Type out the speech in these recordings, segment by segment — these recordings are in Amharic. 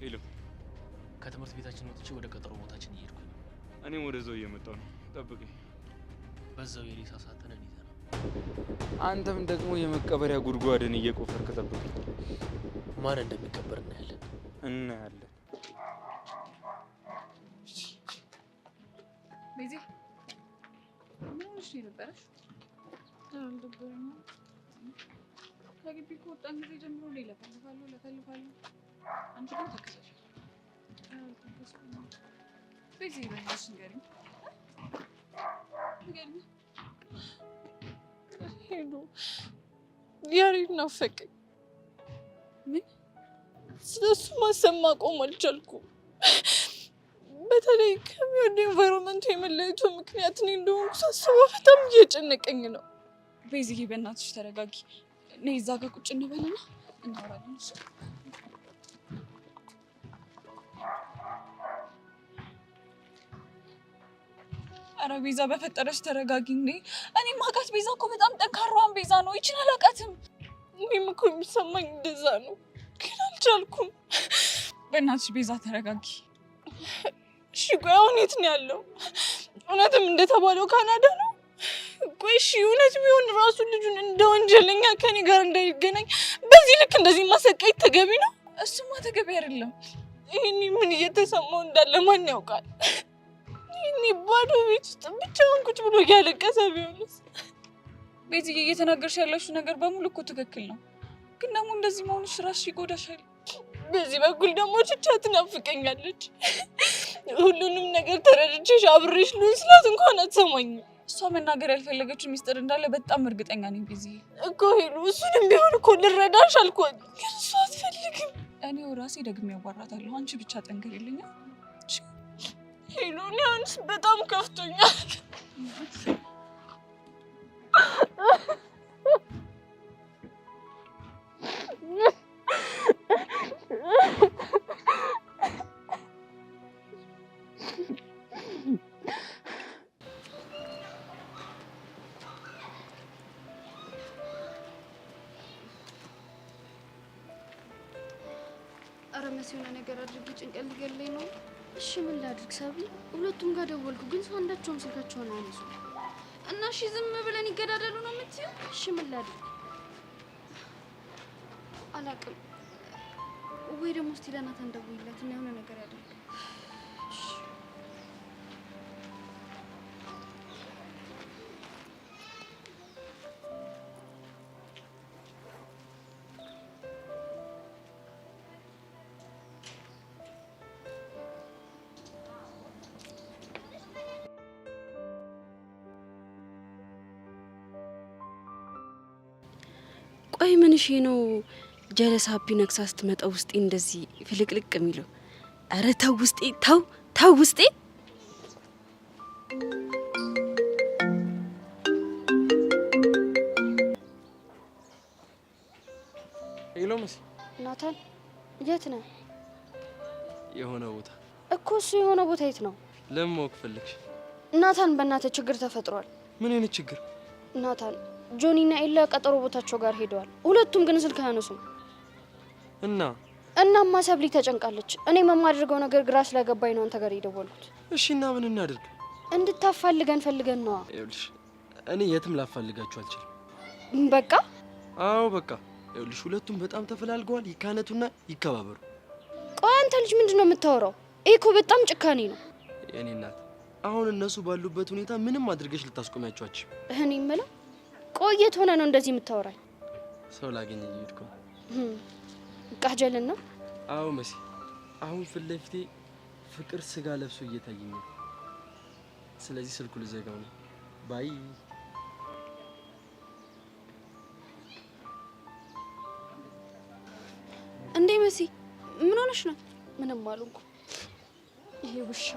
ሄሎ ከትምህርት ቤታችን ወጥቼ ወደ ቀጠሮ ቦታችን እየሄድኩኝ ነው። እኔም ወደዛው እየመጣሁ ነው። ጠብቀኝ። በዛው የሬሳ ሳጥንን ይዘና አንተም ደግሞ የመቀበሪያ ጉድጓድን እየቆፈርክ ጠብቀኝ። ማን እንደሚቀበር እናያለን። ቤዚ ምንሽ ነበርሽ? አልደበረኝ። ከግቢ ከወጣን ጊዜ ጀምሮ ለፈልፋለሁ። አንቺ ግን ተከሰሽ። ቤዚ በእናትሽ ንገሪኝ። ሄሎ ያሬድ ናፈቀኝ። ምን? ስለሱ ማሰብ ማቆም አልቻልኩም። በተለይ ከሚወደው ኤንቫይሮንመንቱ የመለየቱ ምክንያት እኔ እንደሆንኩ ሳስበው በጣም እየጨነቀኝ ነው። ቤዚዬ በእናትሽ ተረጋጊ። እኔ እዛ ጋር ቁጭ እንበልና እናወራለን። እሺ? ኧረ ቤዛ በፈጠረሽ ተረጋጊ። እኔ ማውቃት ቤዛ እኮ በጣም ጠንካራዋን ቤዛ ነው። ይችን አላውቃትም። እኔም እኮ የሚሰማኝ እንደዛ ነው፣ ግን አልቻልኩም። በእናትሽ ቤዛ ተረጋጊ። እሺ ቆይ አሁን የት ነው ያለው? እውነትም እንደተባለው ካናዳ ነው? ቆይ እሺ እውነት ቢሆን ራሱ ልጁን እንደ ወንጀለኛ ከኔ ጋር እንዳይገናኝ በዚህ ልክ እንደዚህ ማሰቃየት ተገቢ ነው? እሱማ ተገቢ አይደለም። ይሄኔ ምን እየተሰማው እንዳለ ማን ያውቃል? ይሄኔ ባዶ ቤት ውስጥ ብቻውን ቁጭ ብሎ እያለቀሰ ቢሆንስ? ቤዚዬ እየተናገርሽ ያለሽው ነገር በሙሉ እኮ ትክክል ነው፣ ግን ደግሞ እንደዚህ መሆንሽ ራስሽ ይጎዳሻል። በዚህ በኩል ደግሞ ችቻ ትናፍቀኛለች። ሁሉንም ነገር ተረድቼሽ አብሬሽ ልሁን ስላት እንኳን አትሰማኝም። እሷ መናገር ያልፈለገችው ሚስጥር እንዳለ በጣም እርግጠኛ ነኝ ቤዚዬ። እኮ ሄሉ እሱንም ቢሆን እኮ ልረዳሽ አልኳት፣ ግን እሷ አትፈልግም። እኔው ራሴ ደግሜ ያዋራታለሁ። አንቺ ብቻ ጠንክሪልኝ ሄሉ። እኔ አሁንስ በጣም ከፍቶኛል። ኧረ መሲ የሆነ ነገር አድርጊ፣ ጭንቀት ሊገለኝ ነው። እሺ ምን ላድርግ ሰብሊ? ሁለቱም ጋር ደወልኩ፣ ግን ሰው አንዳቸውም ስልካቸውን አያነሱም። እና እሺ ዝም ብለን ይገዳደሉ ነው የምትይው? እሺ ምን ላድርግ አላውቅም። ወይ ደግሞ እስቲ ለናታን ደውይላት እና የሆነ ነገር ያድርግ። ቆይ ምን እሺ ነው ጀለሳቢ ነክሳ ስትመጣ ውስጤ እንደዚህ ፍልቅልቅ የሚለው? አረ ተው ውስጤ፣ ተው ውስጤ። ሄሎ መሲ። ናታን የት ነህ? የሆነ ቦታ እኮ። እሱ የሆነ ቦታ የት ነው? ለምን ማወቅ ፈለግሽ? ናታን በእናትህ ችግር ተፈጥሯል። ምን አይነት ችግር? ናታን ጆኒና ኤላ ቀጠሮ ቦታቸው ጋር ሄደዋል። ሁለቱም ግን ስልክ አያነሱም። እናማ ሰብሊ ተጨንቃለች። እኔ የማደርገው ነገር ግራ ስለገባኝ ነው አንተ ጋር የደወልኩት። እሺ እና ምን እናድርግ? እንድታፋልገን ፈልገን ነው። ይኸውልሽ እኔ የትም ላፋልጋችሁ አልችልም። በቃ አዎ በቃ። ይኸውልሽ ሁለቱም በጣም ተፈላልገዋል። ይካነቱና ይከባበሩ። ቆይ አንተ ልጅ ምንድነው የምታወራው? ይሄ እኮ በጣም ጭካኔ ነው። የኔ እናት አሁን እነሱ ባሉበት ሁኔታ ምንም አድርገሽ ልታስቆሚያቸው አትችይም። እኔ የምለው ቆየት ሆነ ነው እንደዚህ የምታወራኝ? ሰው ላገኝ እየሄድኩ ነው። ቃጀልን ነው? አዎ መሲ፣ አሁን ፊት ለፊቴ ፍቅር ስጋ ለብሶ እየታየኝ ነው። ስለዚህ ስልኩ ልዘጋው ነው። ባይ። እንዴ መሲ ምን ሆነሽ ነው? ምንም አልኩ። ይሄ ውሻ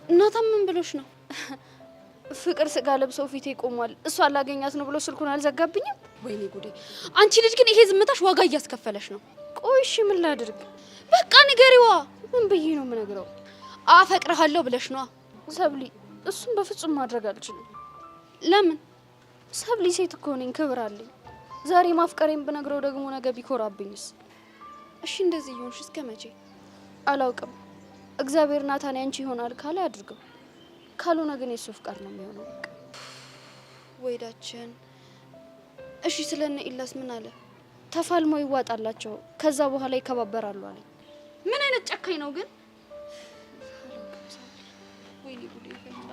እናታም ምን ብሎሽ ነው? ፍቅር ስጋ ለብሶ ፊቴ ቆሟል፣ እሷ አላገኛት ነው ብሎ ስልኩን አልዘጋብኝም? ወይኔ ጉዴ! አንቺ ልጅ ግን ይሄ ዝምታሽ ዋጋ እያስከፈለሽ ነው። ቆይ እሺ ምን ላድርግ? በቃ ንገሪዋ። ምን ብዬ ነው የምነግረው? አፈቅርሃለሁ ብለሽ ነዋ። ሰብሊ እሱን በፍጹም ማድረግ አልችልም። ለምን? ሰብሊ ሴት እኮ ነኝ፣ ክብር አለኝ። ዛሬ ማፍቀሬን ብነግረው ደግሞ ነገ ቢኮራብኝስ? እሺ እንደዚህ ይሆንሽ እስከ መቼ? አላውቅም። እግዚአብሔር ናታን ያንቺ ይሆናል ካለ ያድርገው፣ ካልሆነ ግን የሱ ፍቃድ ነው የሚሆነው። በቃ ወይዳችን። እሺ ስለነ ኢላስ ምን አለ? ተፋልመው ይዋጣላቸው ከዛ በኋላ ይከባበራሉ አለ። ምን አይነት ጨካኝ ነው ግን? ወይኔ ጉዴ ፈላ።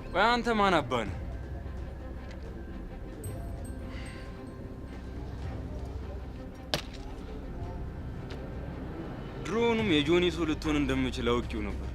ቆይ አንተ ማን አባህ ነህ? ድሮውንም የጆኒ ሰው ልትሆን እንደምችል አውቄው ነበር።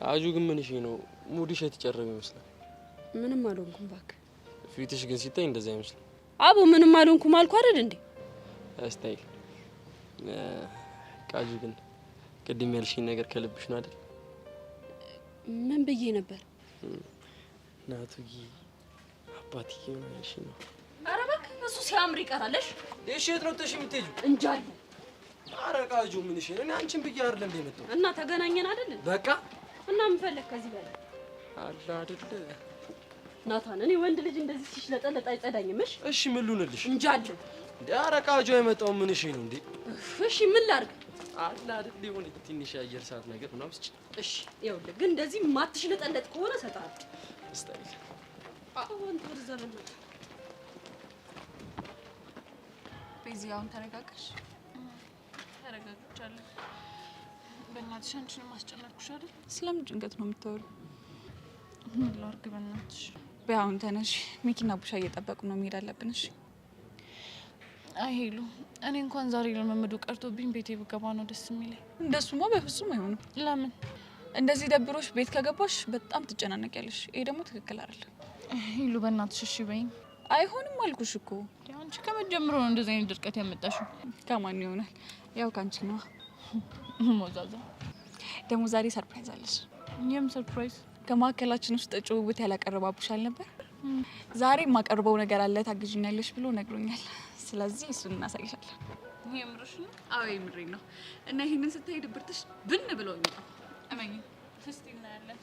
አጁ ግን ምን እሺ ነው ሙዲሽ የተጨረበ ይመስላል። ምንም አልሆንኩም እባክህ። ፊትሽ ግን ሲታይ እንደዛ ይመስላል። አቡ ምንም አልሆንኩም አልኩ አይደል እንዴ? አስታይ ቃጁ ግን ቅድም ያልሽኝ ነገር ከልብሽ ነው አይደል? ምን ብዬ ነበር? ናቱዬ አባትዬ ማለሽ ነው። ኧረ እባክህ እሱ ሲያምር ይቀራለሽ። እሺ የት ነው ተሽ የምትሄጂው? እንጃለ። ኧረ ቃጁ ምን እሺ እኔ አንቺን ብዬ አይደል እንደ መጣሁ እና ተገናኘን አይደል? በቃ እና ምን ፈለክ ከዚህ በላይ? አላ አይደል ናታን፣ እኔ ወንድ ልጅ እንደዚህ ሲሽለጠለጥ አይጸዳኝም። እሺ ምን ልሁንልሽ? እንጃለ። ኧረ ቃጁ አይመጣው ምን እሺ ነው እንዴ? እሺ ምን ላድርግ? አላ አይደል ሊሆን ትንሽ አየር ሰዓት ነገር ምናምን ስጭ። እሺ ይኸውልህ፣ ግን እንደዚህ ማትሽለጠለጥ ከሆነ እሰጥሃለሁ። ስታይል አንተ ወደዛ ለምን በዚህ አሁን ተረጋጋሽ? ተረጋግቻለሁ። በእናትሽ አንቺን ማስጨነቅኩሽ አይደል? ስለምን ጭንቀት ነው የምታወሪው? ምን ላድርግ በእናትሽ? በአሁን ተነሽ፣ ሚኪና ቡሻ እየጠበቁ ነው፣ መሄድ አለብን። እሺ አይ ሄሉ፣ እኔ እንኳን ዛሬ ለመመዱ ቀርቶብኝ ቤቴ ብገባ ነው ደስ የሚለኝ። እንደሱማ በፍጹም አይሆንም። ለምን? እንደዚህ ደብሮሽ ቤት ከገባሽ በጣም ትጨናነቂያለሽ። ይሄ ደግሞ ትክክል አይደለም። ሄሉ በእናትሽ እሺ በይኝ። አይሆንም አልኩሽ እኮ። አንቺ ከመጀመሩ ነው እንደዚህ አይነት ድርቀት ያመጣሽው። ከማን ይሆናል? ያው ካንቺ ነው። ሞዛዛ ደግሞ ዛሬ ሰርፕራይዝ አለሽ። እኛም ሰርፕራይዝ። ከማዕከላችን ውስጥ ጭውውት ያላቀረባቡሽ አልነበር? ዛሬ የማቀርበው ነገር አለ ታግዥኛለሽ ብሎ ነግሮኛል። ስለዚህ እሱን እናሳይሻለን። የምርሽ ነው? አዎ የምሬ ነው። እና ይሄንን ስታይ ድብርትሽ ብን ብሎ ይመጣ። እመኝ። እስቲ እናያለን።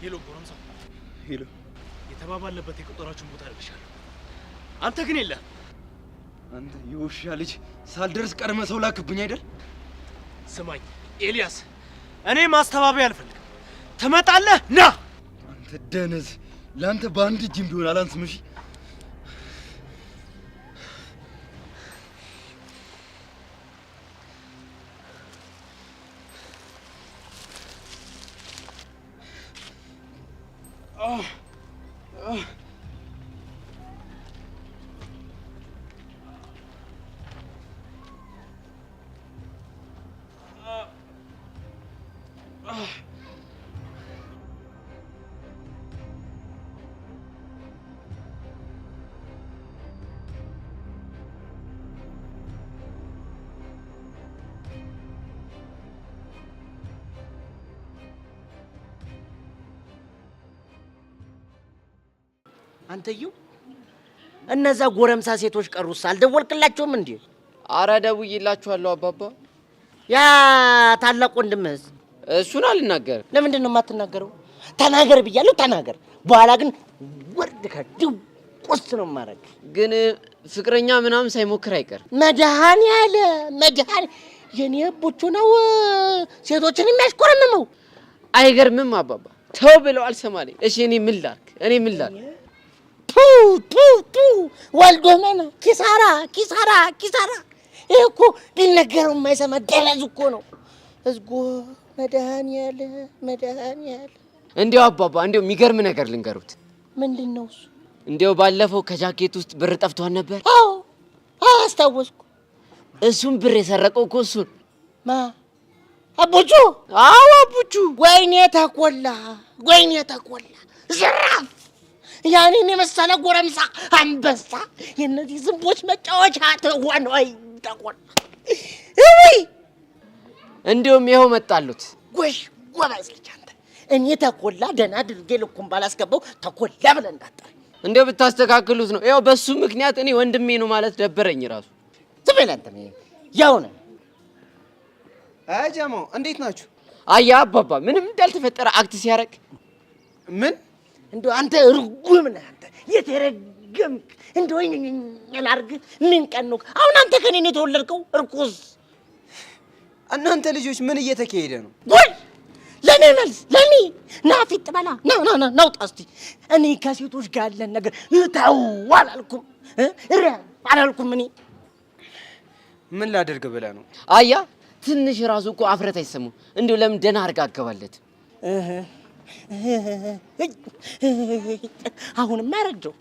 ሄሎ ጎረምሳ፣ ሄሎ። የተባባለበት የቁጥራችሁን ቦታ አድርግሻለሁ። አንተ ግን የለ። አንተ የውሻ ልጅ ሳልደርስ ቀድመ ሰው ላክብኝ አይደል? ስማኝ ኤልያስ፣ እኔ ማስተባበያ አልፈልግም። ትመጣለህ ና። አንተ ደነዝ፣ ለአንተ በአንድ እጅም ቢሆን አላንስም። እሺ አንተዩ እነዛ ጎረምሳ ሴቶች ቀሩስ አልደወልክላቸውም እንዴ? አረ ደውዬላችኋለሁ አባባ። ያ ታላቅ ወንድምህስ? እሱን አልናገርም። ለምንድን ነው የማትናገረው? ተናገር ብያለሁ፣ ተናገር። በኋላ ግን ወርድ ከድው ቁስ ነው ማረግ። ግን ፍቅረኛ ምናምን ሳይሞክር አይቀርም። መድኃኔዓለም የኔ ቡቹ ነው ሴቶችን የሚያሽኮረምመው። አይገርምም አባባ? ተው ብለው አልሰማለኝ። እሺ እኔ ምን ላድርግ? ቱ ወልዶ መና ኪሳራ። ይሄ እኮ ቢነገረው የማይሰማ ደለዝ እኮ ነው። እዝጎ መድኃኔዓለም። እንዲያው አባባ የሚገርም ነገር ልንገሩት። ምንድን ነው እሱ? እንዲያው ባለፈው ከጃኬት ውስጥ ብር ጠፍቷል ነበር። አዎ አስታወስኩ። እሱን ብር የሰረቀው እኮ እሱን። ማ? አቡቹ? አዎ አቡቹ። ወይኔ ተቆላ ዝራፍ! ያኔን የመሰለ ጎረምሳ አንበሳ የእነዚህ ዝንቦች መጫወቻ ትሆን ወይ? ተቆላ እይ! እንዲያውም ይኸው መጣሉት። ጎሽ ጎበዝ ልጅ አንተ። እኔ ተቆላ ደህና አድርጌ ልኩን ባላስገባው ተቆላ ብለህ እንዳትጠራኝ። እንዲያው ብታስተካክሉት ነው። ያው በሱ ምክንያት እኔ ወንድሜ ነው ማለት ደበረኝ ራሱ። ዝም በል አንተ። ያው ነው። አይ ጀሞ እንዴት ናችሁ? አያ አባባ ምንም እንዳልተፈጠረ አክት ሲያረግ ምን እንደው አንተ እርጉም ነህ አንተ የተረገምክ። እንደው ላርግ ምን ቀን ነው አሁን አንተ ከኔ ነው የተወለድከው? እርኩስ! እናንተ ልጆች ምን እየተካሄደ ነው? ወይ ለኔ መልስ ለኔ ናፊት በላ ና ናውጣ እስቲ። እኔ ከሴቶች ጋር ያለን ነገር እታው አላልኩም አላልኩም። እኔ ምን ላደርግ ብለህ ነው? አያ ትንሽ ራሱ እኮ አፍረት አይሰማም። እንዲሁ ለምን ደህና አድርጋ አገባለት። አሁንም አረጀው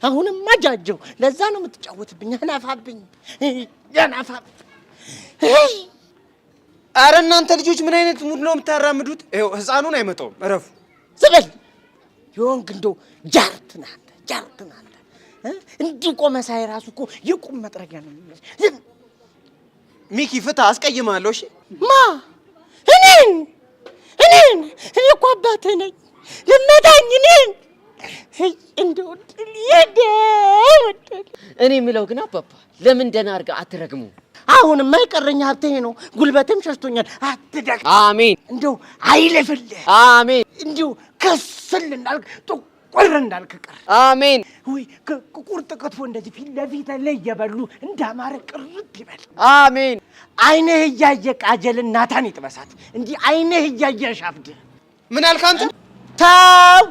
አሁንም አጃጀው። ለዛ ነው የምትጫወትብኝ። አናፋብኝ ያናፋብ። አረ እናንተ ልጆች ምን አይነት ሙድ ነው የምታራምዱት? ይኸው ህፃኑን አይመጣውም። እረፉ። ዝበል ይሆንክ እንደው ጃርት ነህ አንተ ጃርት ነህ አንተ። እንዲህ ቆመ ሳይ ራሱ እኮ የቁም መጥረጊያ ነው የሚመስል። ሚኪ ፍታ፣ አስቀይማለሁ። እሺ ማ እኔን እኮ አባትህ ነኝ። ልመታኝ እኔን እንደው እኔ የምለው ግን አባባ ለምን ደህና አድርጋ አትረግሙ? አሁንም የማይቀረኝ ሀብቴ ነው። ጉልበትም ሸሽቶኛል። አትደግ። አሜን። እንደው አይለፍልህ። አሜን። እንደው ከስል እንዳልክ ጥቁር እንዳልክ ቀር። አሜን። ወይ ቁርጥ ክትፎ እንደዚህ ፊት ለፊት ላይ እየበሉ እንዳማረ ቅርብ ይበል። አሜን። አይንህ እያየ ቃጀል እናታን ይጥበሳት። እንዲህ አይንህ እያየ ሻፍድ። ምን አልክ አንተ? ተው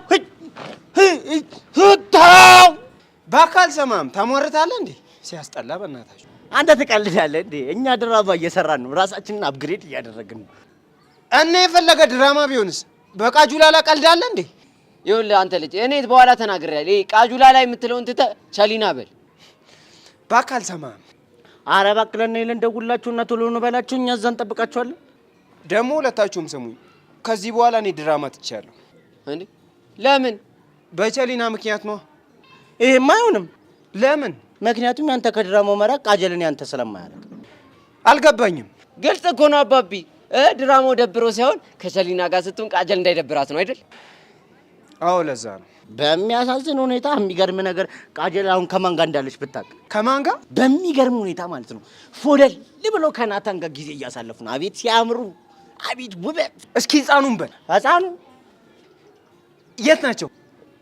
ተው። በአካል ሰማም ታሟርታለህ እንዴ? ሲያስጠላ በእናታችሁ። አንተ ትቀልዳለህ እንዴ? እኛ ድራማ እየሰራን ነው። ራሳችንን አፕግሬድ እያደረግን ነው። እና የፈለገ ድራማ ቢሆንስ በቃጁላላ ቀልዳለህ እንዴ? ይኸውልህ አንተ ልጅ እኔ በኋላ ተናግሬያለሁ። ይሄ ቃጁላ ላይ የምትለውን ትተህ ቸሊና በል። በአካል ሰማም። ኧረ እባክህ ለእነ ይለን ደውላችሁና ቶሎ ነው በላችሁ። እኛ እዛ እንጠብቃችኋለን። ደግሞ ሁለታችሁም ስሙኝ፣ ከዚህ በኋላ እኔ ድራማ ትቻለሁ። እንዴ ለምን? በቸሊና ምክንያት ነው። ይሄማ አይሆንም። ለምን? ምክንያቱም ያንተ ከድራማው መራቅ ቃጀልን ያንተ ስለማያደርግ። አልገባኝም። ግልጽ እኮ ነው አባቢ። ድራማው ደብሮ ሳይሆን ከቸሊና ጋር ስትሆን ቃጀል እንዳይደብራት ነው አይደል? አዎ ለዛ ነው። በሚያሳዝን ሁኔታ የሚገርም ነገር ቃጀል አሁን ከማን ጋር እንዳለች ብታውቅ። ከማን ጋር? በሚገርም ሁኔታ ማለት ነው። ፎደል ብሎ ከናታን ጋር ጊዜ እያሳለፉ ነው። አቤት ሲያምሩ፣ አቤት ውበት። እስኪ ህፃኑን በል። ህፃኑ የት ናቸው?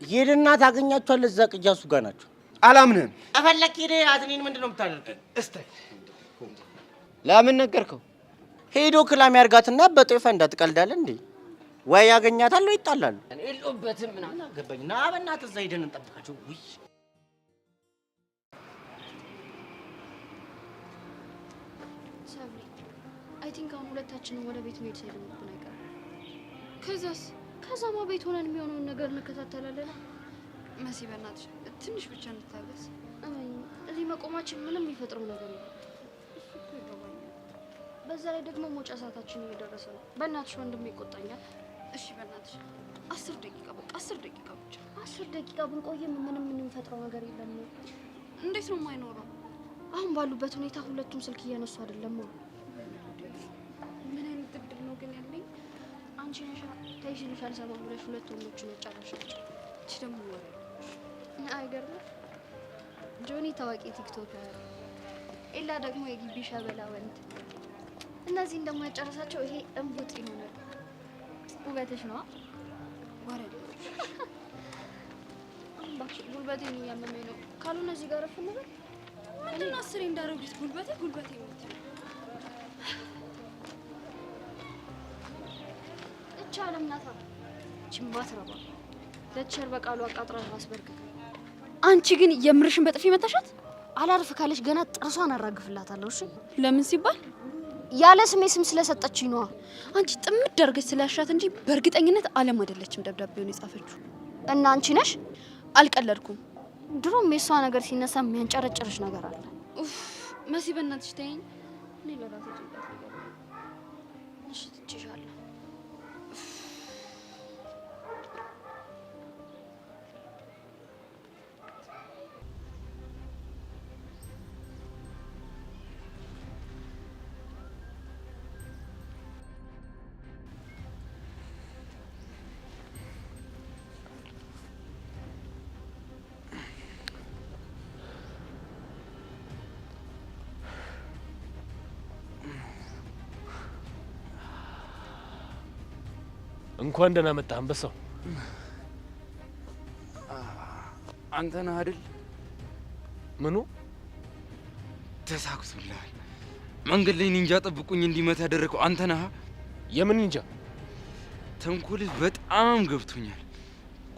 ሄድና ታገኛቸዋለህ። እዛ ቅያሱ ጋር ናቸው። አላምንህም። አፈለክ ሄደ አትኔን ምንድነው የምታደርገው? እስታይ ለምን ነገርከው? ሄዶ ክላም ያርጋትና በጦፈ እንዳትቀልዳለህ እንዴ? ወይ ያገኛታል ወይ ይጣላሉ። እኔ የለሁበትም ምናምን አገባኝ። ና በእናትህ እዛ ሄደን እንጠብቃቸው። ውይ ሰብሪ፣ አይ ቲንክ አሁን ሁለታችንም ወደ ቤት መሄድ ሳይሆንብን አይቀርም። ከዛማ ቤት ሆነን የሚሆነውን ነገር እንከታተላለን። መሲ በእናትሽ ትንሽ ብቻ እንታገስ። እዚህ መቆማችን ምንም የሚፈጥረው ነገር የለም። በዛ ላይ ደግሞ መውጫ ሰዓታችን እየደረሰ ነው። በእናትሽ ወንድሜ ይቆጣኛል። እሺ በእናትሽ 10 ደቂቃ በቃ 10 ደቂቃ ብቻ። 10 ደቂቃ ብንቆይም ምንም የምንፈጥረው ነገር የለም። እንዴት ነው የማይኖረው? አሁን ባሉበት ሁኔታ ሁለቱም ስልክ እያነሱ አይደለም። ምን አይነት እድል ነው ግን ያለኝ? አንቺ ነሻ ተይሽልሽ አልሰማም ብለሽ ሁለት ወንዶችን አጫራሻቸው። እቺ ደግሞ ወሬ አይገርምም? ጆኒ ታዋቂ ቲክቶከር፣ ኤላ ደግሞ የግቢ ሸበላ ወንድ። እነዚህን ደግሞ ያጨረሳቸው ይሄ እንቡጥ ይሆናል። ውበትሽ ነው ወሬ። እባክሽ ጉልበቴን እያመመኝ ነው። ካልሆነ እዚህ ጋር ረፍ እንበል። ምንድን ነው አስሬ እንዳረጉት ጉልበቴ ነው። እቻ አለምናታ ችማት ረባ ለቸር በቃሉ አቃጥራሽ አስበርክክ። አንቺ ግን የምርሽን በጥፊ መታሻት? አላርፍ ካለሽ ገና ጥርሷን አራግፍላታለሁ። እሺ ለምን ሲባል? ያለ ስሜ ስም ስለሰጠችኝ ነዋ። አንቺ ጥምድ አድርገሽ ስላሻት እንጂ በእርግጠኝነት አለም አይደለችም ደብዳቤውን የጻፈችው። እና አንቺ ነሽ? አልቀለድኩም። ድሮም የሷ ነገር ሲነሳ የሚያንጨረጭርሽ ነገር አለ። ኡፍ መሲ በእናትሽ ተይኝ። እኔ ለራሴ ጭንቀት ነገር እሺ ትችሻለሁ። እንኳን ደህና መጣህ አንበሳው። አንተ ነህ አይደል? ምኑ ተሳክቶልሃል? መንገድ ላይ ኒንጃ ጠብቁኝ እንዲመታ ያደረገው አንተ ነህ? የምን ኒንጃ? ተንኮልህ በጣም ገብቶኛል።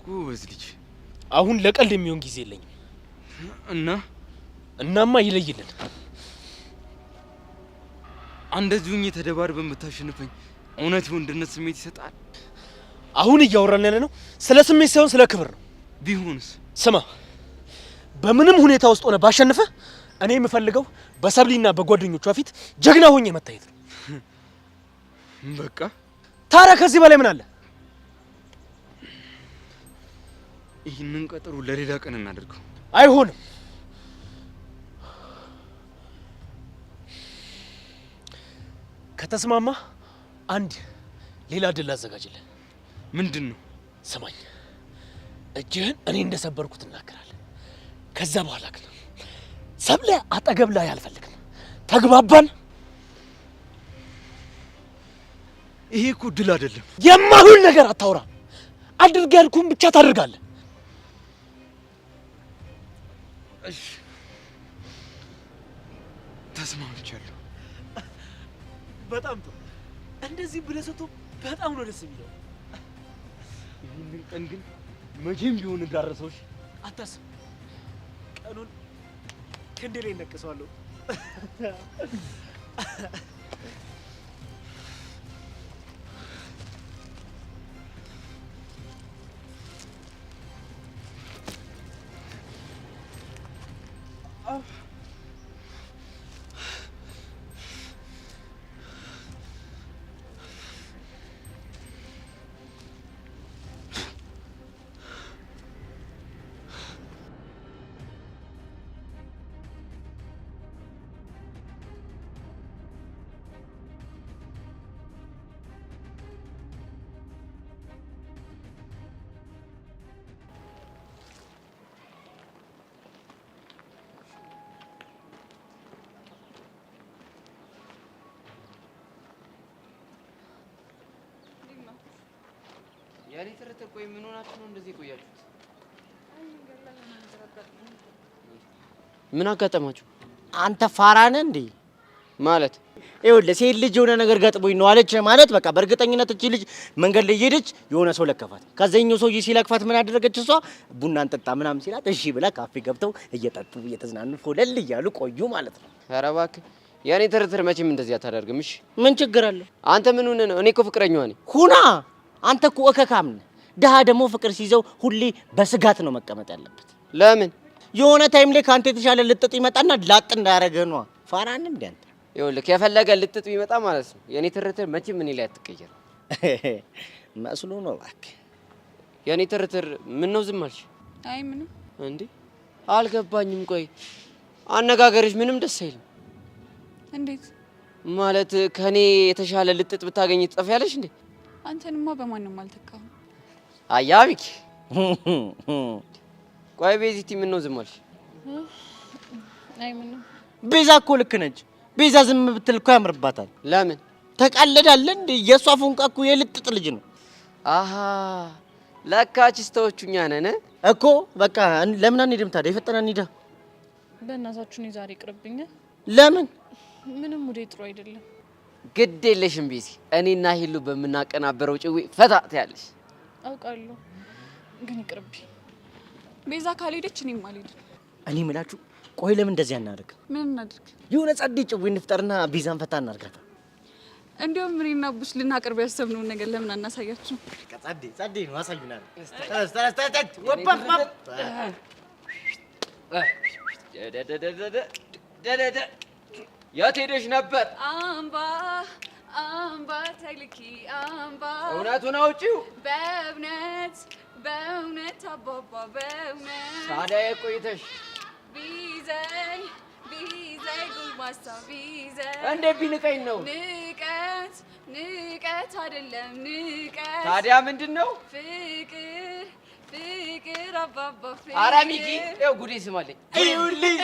ጎበዝ ልጅ። አሁን ለቀልድ የሚሆን ጊዜ የለኝም። እናማ ይለይልን። እንደዚሁ ተደባርበን ብታሸንፈኝ እውነት የወንድነት ስሜት ይሰጣል? አሁን እያወራን ያለ ነው ስለ ስሜት ሳይሆን ስለ ክብር ነው። ቢሆንስ? ስማ፣ በምንም ሁኔታ ውስጥ ሆነ ባሸንፈ እኔ የምፈልገው በሰብሊና በጓደኞቿ ፊት ጀግና ሆኜ መታየት ነው። በቃ ታዲያ ከዚህ በላይ ምን አለ? ይህንን ቀጠሮ ለሌላ ቀን እናደርገው። አይሆንም። ከተስማማ አንድ ሌላ ድል አዘጋጅልህ። ምንድን ነው? ስማኝ፣ እጅህን እኔ እንደሰበርኩት እናገራለን። ከዛ በኋላ ግን ሰብለ አጠገብ ላይ አልፈልግም። ተግባባን? ይሄ እኮ ድል አይደለም። የማይሆን ነገር አታውራ። አድርግ ያልኩህን ብቻ ታደርጋለህ። እሺ፣ ተስማምቻለሁ። በጣም ጥሩ። እንደዚህ ብለህ ስትሆን በጣም ነው ደስ የሚለው። ይህንን ቀን ግን መቼም ቢሆን እንዳረሰው። እሺ፣ አታስብ። ቀኑን ክንዴ ላይ እነቅሰዋለሁ። ያኔ ተረተ ቆይ ምን ሆናችሁ ነው እንደዚህ ቆያችሁት? ምን አጋጠማችሁ? አንተ ፋራ ነህ እንዴ? ማለት ይኸውልህ ሴት ልጅ የሆነ ነገር ገጥሞኝ ነው አለች ማለት በቃ በእርግጠኝነት እቺ ልጅ መንገድ ላይ እየሄደች የሆነ ሰው ለከፋት። ከዛኛው ሰውዬ ሲለክፋት ምን አደረገች እሷ? ቡና እንጠጣ ምናምን ሲላት እሺ ብላ ካፌ ገብተው እየጠጡ እየተዝናኑ ፎለል እያሉ ቆዩ ማለት ነው። ኧረ እባክህ ያኔ ተረተ መቼም እንደዚህ አታደርግም። እሺ ምን ችግር አለ? አንተ ምን ሆነህ ነው? እኔ እኮ ፍቅረኛዋ ነኝ። ሁና አንተ እኮ እከካም ነህ። ድሀ ደግሞ ፍቅር ሲይዘው ሁሌ በስጋት ነው መቀመጥ ያለበት። ለምን? የሆነ ታይም ላይ ከአንተ የተሻለ ልጥጥ ይመጣና ላጥ እንዳያረገህ ነዋ። ፋራ ነህ እንዴ አንተ? ይኸውልህ የፈለገ ልጥጥ ቢመጣ ማለት ነው የኔ ትርትር መቼም እኔ ላይ አትቀየርም። መስሎ ነው እባክህ። የኔ ትርትር ምን ነው ዝም አልሽ? አይ ምንም። እንዴ አልገባኝም። ቆይ አነጋገርሽ ምንም ደስ አይልም። እንዴት ማለት? ከኔ የተሻለ ልጥጥ ብታገኝ ትጠፊያለሽ እንዴ? አንተንማ በማንም አልተካም። አያቢክ ቆይ ቤዚቲ ምን ነው ዝም አልሽ? አይ ምንም። ቤዛ እኮ ልክ ነች። ቤዛ ዝም ብትል እኮ ያምርባታል። ለምን ተቃለዳለ እንዴ? የሷ ፎንቃ እኮ የልጥጥ ልጅ ነው። አሃ ለካ ችስተዎቹኛ ነን እኮ። በቃ ለምን አንሄድም ታዲያ? የፈጠነ እንሂዳ። በእናታችሁን ዛሬ ይቅርብኝ። ለምን? ምንም ሙዴ ጥሩ አይደለም። ግድ የለሽም ቤዚ፣ እኔና ሂሉ በምናቀናበረው ጭዌ ፈታ ትያለሽ። አውቃለሁ ግን ይቅርብኝ። ቤዛ ካልሄደች እኔም አልሄድም። እኔ የምላችሁ ቆይ ለምን እንደዚህ አናደርግ? ምን እናድርግ? የሆነ ጸዴ ጭዌ እንፍጠርና ቤዛን ፈታ እናርጋታ። እንዲያውም እኔና ቡሽ ልናቀርብ ያሰብነውን ነገር ለምን አናሳያችሁ? ጸዴ ነው፣ አሳዩናል። ተረስ ወባብ የት ሄደሽ ነበር? አምባ አምባ ተልኪ አምባ። እውነቱን አውጪው። በእውነት አባባ በእውነት። ታዲያ ቆይተሽ ቢዘኝ ጉልማሳ ቢዘኝ። እንዴት ቢንቀኝ ነው? ንቀት አይደለም ንቀት። ታዲያ ምንድን ነው? ፍቅር አባባ ፍቅር። ኧረ ሚኪ ይኸው ጉዴ ስማለኝ። እዩልኝ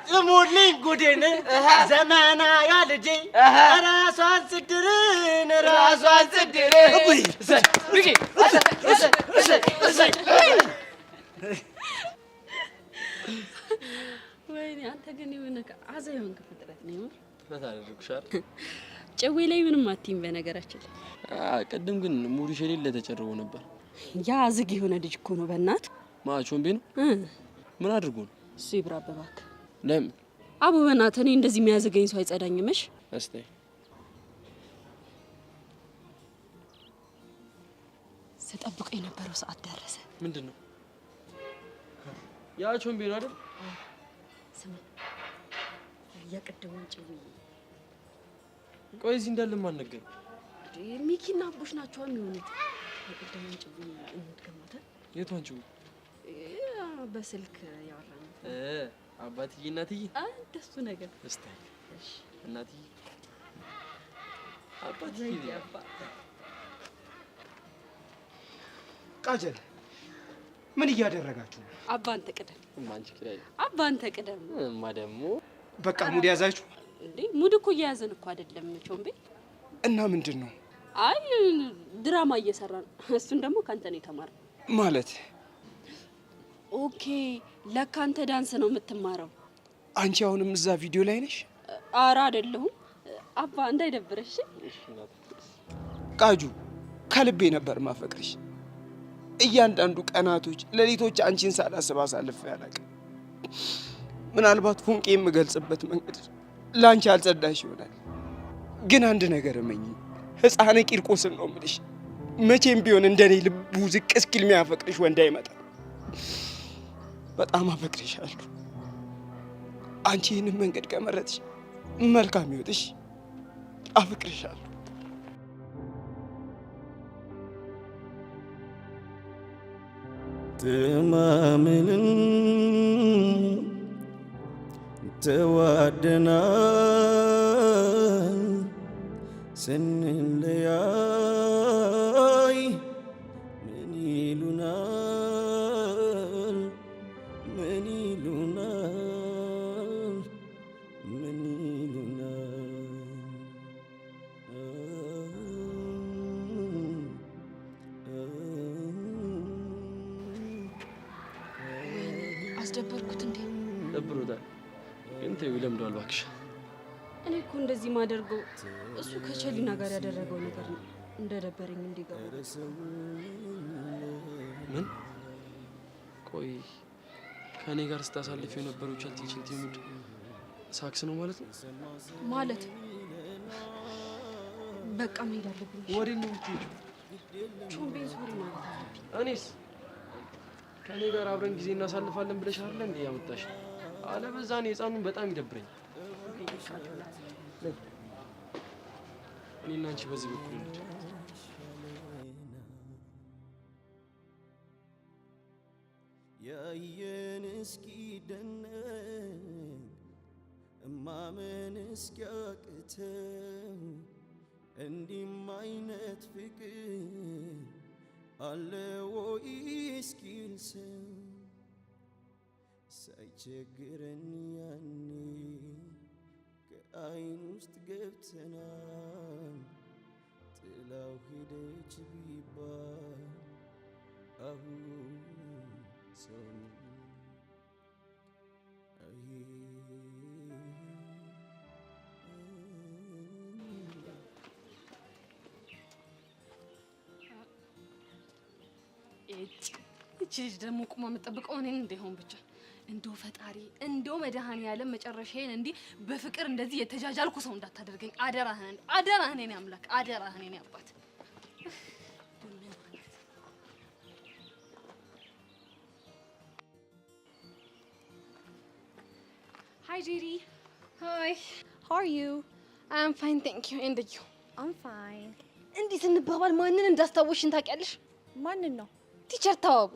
ስሙልኝ ጉዴን ዘመናዊ ልጄ ራሷን ስድር ወይኔ አንተ ግን የሆነ አዛ የሆንክ ፍጥረት ነው። ፈታ አደረግሻል። ጨዌ ላይ ምንም አትይም በነገራችን ላይ ቅድም ግን ሙሉ ሸሌል ለተጨረበ ነበር። ያ ዝግ የሆነ ልጅ እኮ ነው በእናት ማቾምቤ ነው። ምን አድርጎ ነው እሱ? ይብራብ እባክህ። ለምን አቡ በእናትህ እኔ እንደዚህ የሚያዘገኝ ሰው አይጸዳኝም። እሺ እስቲ ስጠብቀው የነበረው ሰዓት ደረሰ። ምንድነው? ያቾምቤ ነው አይደል? ስማ የቅድሙን ጭዊ ቆይ እዚህ እንዳለ ማን ነገር ሚኪና አቡሽ ናቸው የሚሆኑት። የቅድሙን ጭዊ እንድገማታ የቷን ጭዊ? በስልክ ያወራነው አባትዬ እናትዬ እንደሱ ነገር። እስቲ እናትዬ አባትዬ ቃጀል ምን እያደረጋችሁ ነው? አባ አንተ ቅደም። ማንቺ ክራይ አባ አንተ ቅደም። ማደሙ በቃ ሙድ ያዛችሁ እንዴ? ሙድ እኮ እየያዘን እኮ አይደለም ቾምቤ። እና ምንድን ነው? አይ ድራማ እየሰራን እሱን ደግሞ ካንተ ነው የተማረው ማለት። ኦኬ ለካ አንተ ዳንስ ነው የምትማረው። አንቺ አሁንም እዛ ቪዲዮ ላይ ነሽ? ኧረ አይደለሁም አባ እንዳይደብረሽ። ቃጁ ከልቤ ነበር ማፈቅርሽ። እያንዳንዱ ቀናቶች ሌሊቶች አንቺን ሳላስብ አሳልፌ አላውቅም። ምናልባት ፎንቄ የምገልጽበት መንገድ ላንቺ አልጸዳሽ ይሆናል። ግን አንድ ነገር እመኝ፣ ሕፃነ ቂርቆስን ነው የምልሽ። መቼም ቢሆን እንደኔ ልቡ ዝቅ እስኪል የሚያፈቅርሽ ወንድ አይመጣም። በጣም አፈቅርሻለሁ። አንቺ ይህንን መንገድ ከመረጥሽ መልካም ይወጥሽ። አፈቅርሻለሁ። ተማምልን ተዋደናል ስንለያይ ምን ይሉናል ምን ይሉናል ምን ይሉናል። አስደበርኩት እንዴ? ደብሮታል ግን ተይው ይለምደዋል እባክሽ። እኔ እኮ እንደዚህ ማደርገው እሱ ከቸሊና ጋር ያደረገው ነገር ነው እንደደበረኝ እንዲገባ። ምን? ቆይ ከኔ ጋር ስታሳልፍ የነበረው ቸልቲ ሙድ ሳክስ ነው ማለት ነው? ማለት በቃ መሄድ አለብኝ። ወዴት ነው የምትሄጂው? ቾምቤን ሶሪ ማለት አለብኝ። እኔስ ከኔ ጋር አብረን ጊዜ እናሳልፋለን ብለሽ አይደል እንዴ ያመጣሽ? አለበዛ እኔ ህፃኑን በጣም ይደብረኝ። እኔና አንቺ በዚህ በኩል እንሂድ። ያየን እስኪ ደነቅ እማመን እስኪያቅተው እንዲህም አይነት ፍቅር አለ ወይ እስኪል ሰው ሳይቸግረን ያኔ ከአይን ውስጥ ገብተናል ጥላው ሄደች ቢባል አሁን ሰው እቺ ልጅ ደግሞ ቁማ የምጠብቀው እኔን እንደሆን ብቻ እንደው ፈጣሪ እንደው መድኃኒዓለም መጨረሻዬን እንዲህ በፍቅር እንደዚህ የተጃጃልኩ ሰው እንዳታደርገኝ አደራህን፣ አደራህን የኔ አምላክ፣ አደራህን የኔ አባት። Hi Jerry. Hi. How are you? I am fine, thank you. And you? I'm fine. እንዲህ ስንባባል ማንን እንዳስታወሽን ታውቂያለሽ? ማንን ነው? ቲቸር ተዋቡ።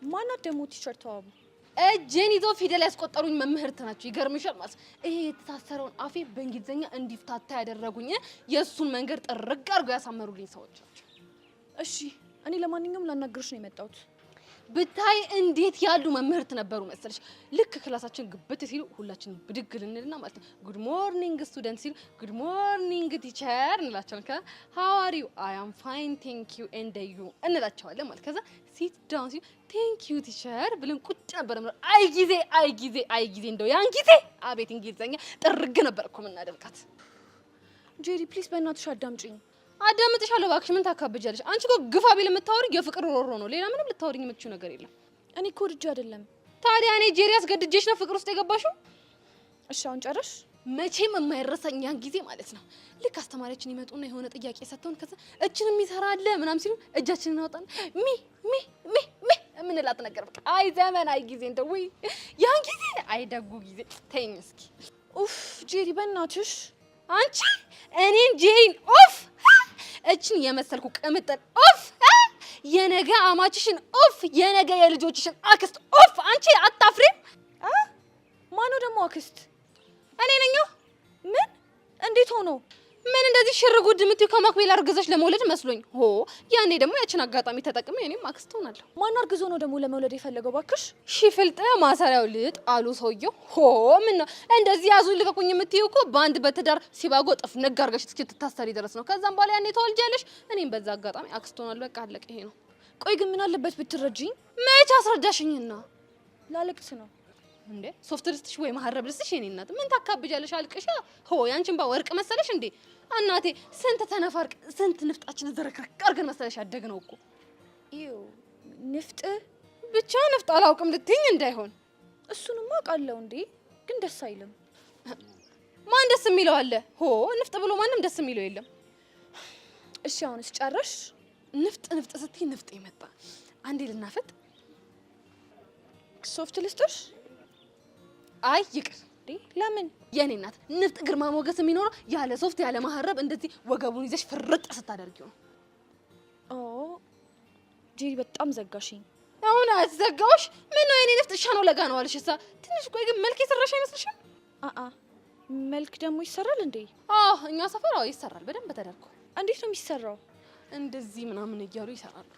ማናት ደግሞ ቲቸር ተዋቡ? እጄን ይዘው ፊደል ያስቆጠሩኝ መምህርት ናቸው። ይገርምሻል ማለት ይሄ የተሳሰረውን አፌ በእንግሊዝኛ እንዲፍታታ ያደረጉኝ የእሱን መንገድ ጥርግ አድርገው ያሳመሩልኝ ሰዎች ናቸው። እሺ እኔ ለማንኛውም ላናግርሽ ነው የመጣሁት። ብታይ እንዴት ያሉ መምህርት ነበሩ መሰለሽ። ልክ ክላሳችን ግብት ሲሉ ሁላችንም ብድግ ልንልና ማለት ነው ጉድ ሞርኒንግ ስቱደንት ሲሉ ጉድ ሞርኒንግ ቲቸር እንላቸዋለን። ከዛ ሃው አር ዩ አይ አም ፋይን ቴንክ ዩ ኤንድ ዩ እንላቸዋለን ማለት። ከዛ ሲት ዳውን ሲሉ ቴንክ ዩ ቲቸር ብለን ቁጭ ነበር። አይ ጊዜ እንደው ያን ጊዜ አቤት እንግሊዘኛ ጥርግ ነበር እኮ የምናደርጋት። ጄሪ ፕሊዝ በእናትሽ አዳምጪኝ። አዳምጥሻለሁ እባክሽ። ምን ታካብጃለሽ? አንቺ እኮ ግፋ ቢል የምታወሪ የፍቅር ሮሮ ነው። ሌላ ምንም ልታወሪኝ የምትችው ነገር የለም። እኔ እኮ ወድጄ አይደለም። ታዲያ እኔ ጄሪ አስገድጄሽ ነው ፍቅር ውስጥ የገባሽው? እሺ አሁን ጨረሽ? መቼም የማይረሳኝ ያን ጊዜ ማለት ነው። ልክ አስተማሪያችን ይመጡና የሆነ ጥያቄ ሰጥተውን ከዛ እችን የሚሰራ አለ ምናምን ሲሉ እጃችንን እናወጣለን ሚ የምንላት ነገር በቃ አይ ዘመን አይ ጊዜ እንደው ወይ ያን ጊዜ አይ ደጉ ጊዜ። ተይኝ እስኪ። ኡፍ ጄሪ በእናትሽ አንቺ እኔን ጄሪን ኡፍ እችን የመሰልኩ ቅምጥል ኡፍ የነገ አማችሽን ኡፍ የነገ የልጆችሽን አክስት ኡፍ አንቺ አታፍሪም? ማነው ደግሞ አክስት? እኔ ነኝ። ምን? እንዴት ሆኖ? ምን እንደዚህ ሽርጉድ የምትይው ከማክቤል አርግዘሽ ለመውለድ መስሎኝ። ሆ ያኔ ደግሞ ያችን አጋጣሚ ተጠቅሜ እኔም አክስት ሆናለሁ። ማን አርግዞ ነው ደግሞ ለመውለድ የፈለገው ባክሽ? ሽፍልጥ ማሰሪያው ልጥ አሉ ሰውየው። ሆ ምን ነው እንደዚህ ያዙ ልቀቁኝ የምትይው እኮ በአንድ በትዳር ሲባጎ ጥፍ ነግ አርገሽ እስክትታሰሪ ድረስ ነው። ከዛም በኋላ ያኔ ተወልጃለሽ፣ እኔም በዛ አጋጣሚ አክስት ሆናለሁ። በቃ አለቀ። ይሄ ነው። ቆይ ግን ምን አለበት ብትረጂኝ? መች አስረዳሽኝና? ላለቅስ ነው እንዴ? ሶፍት ልስጥሽ ወይ ማህረብ ልስጥሽ? የኔ እናት ምን ታካብጃለሽ? አልቅሻ። ሆ ያንቺን ባ ወርቅ መሰለሽ እንዴ? እናቴ ስንት ተነፋርቅ ስንት ንፍጣችን ዘረክረክ አርገን መሰለሽ ያደግነው እኮ። ይው ንፍጥ ብቻ ንፍጥ አላውቅም ልትይኝ እንዳይሆን። እሱንማ አውቃለሁ እንዴ፣ ግን ደስ አይልም። ማን ደስ የሚለው አለ? ሆ ንፍጥ ብሎ ማንም ደስ የሚለው የለም። እሺ አሁንስ ጨረሽ? ንፍጥ ስትይ ንፍጥ ይመጣ። አንዴ ልናፈጥ። ሶፍት ልስጥሽ? አይ ይቅር። ለምን? የኔ እናት ንፍጥ ግርማ ሞገስ የሚኖረው ያለ ሶፍት ያለ ማህረብ እንደዚህ ወገቡን ይዘሽ ፍርጥ ስታደርጊው ነው። ኦ ጄሪ በጣም ዘጋሽኝ። አሁን አትዘጋውሽ? ምን ነው የኔ ንፍጥ እሻ ነው ለጋ ነው አልሽሳ? ትንሽ ቆይ ግን መልክ የሰራሽ አይመስልሽም? መልክ ደግሞ ይሰራል እንዴ? እኛ ሰፈር ይሰራል በደንብ ተደርጎ። እንዴት ነው የሚሰራው? እንደዚህ ምናምን እያሉ ይሰራሉ።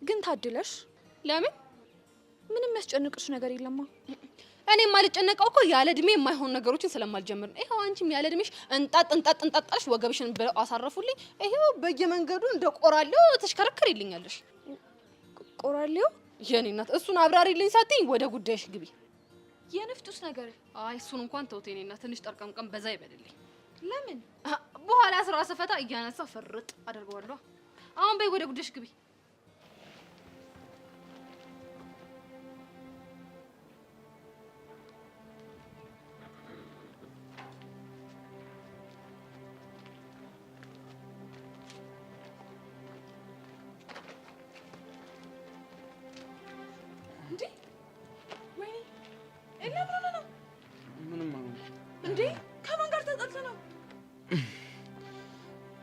ግን ታድለሽ። ለምን? ምንም ያስጨንቅሽ ነገር የለማ። እኔም ማልጨነቀው እኮ ያለ እድሜ የማይሆን ነገሮችን ስለማልጀምር ነው። ይሄው አንቺም ያለ እድሜሽ እንጣጣጣሽ ወገብሽን ብለው አሳረፉልኝ። ይሄው በየመንገዱ እንደ ቆራሌው ተሽከረከሪልኛለሽ። ቆራሌው? የኔ እናት እሱን አብራሪልኝ ሳትኝ ወደ ጉዳይሽ ግቢ። የንፍጡስ ነገር? እሱን እንኳን ተውት የኔ እናት፣ ትንሽ ጠርቀምቀም በዛ ይበልልኝ። ለምን? በኋላ ስራ ስፈታ እያነሳ ፍርጥ አደርገዋለሁ። አሁን በይ ወደ ጉዳይሽ ግቢ።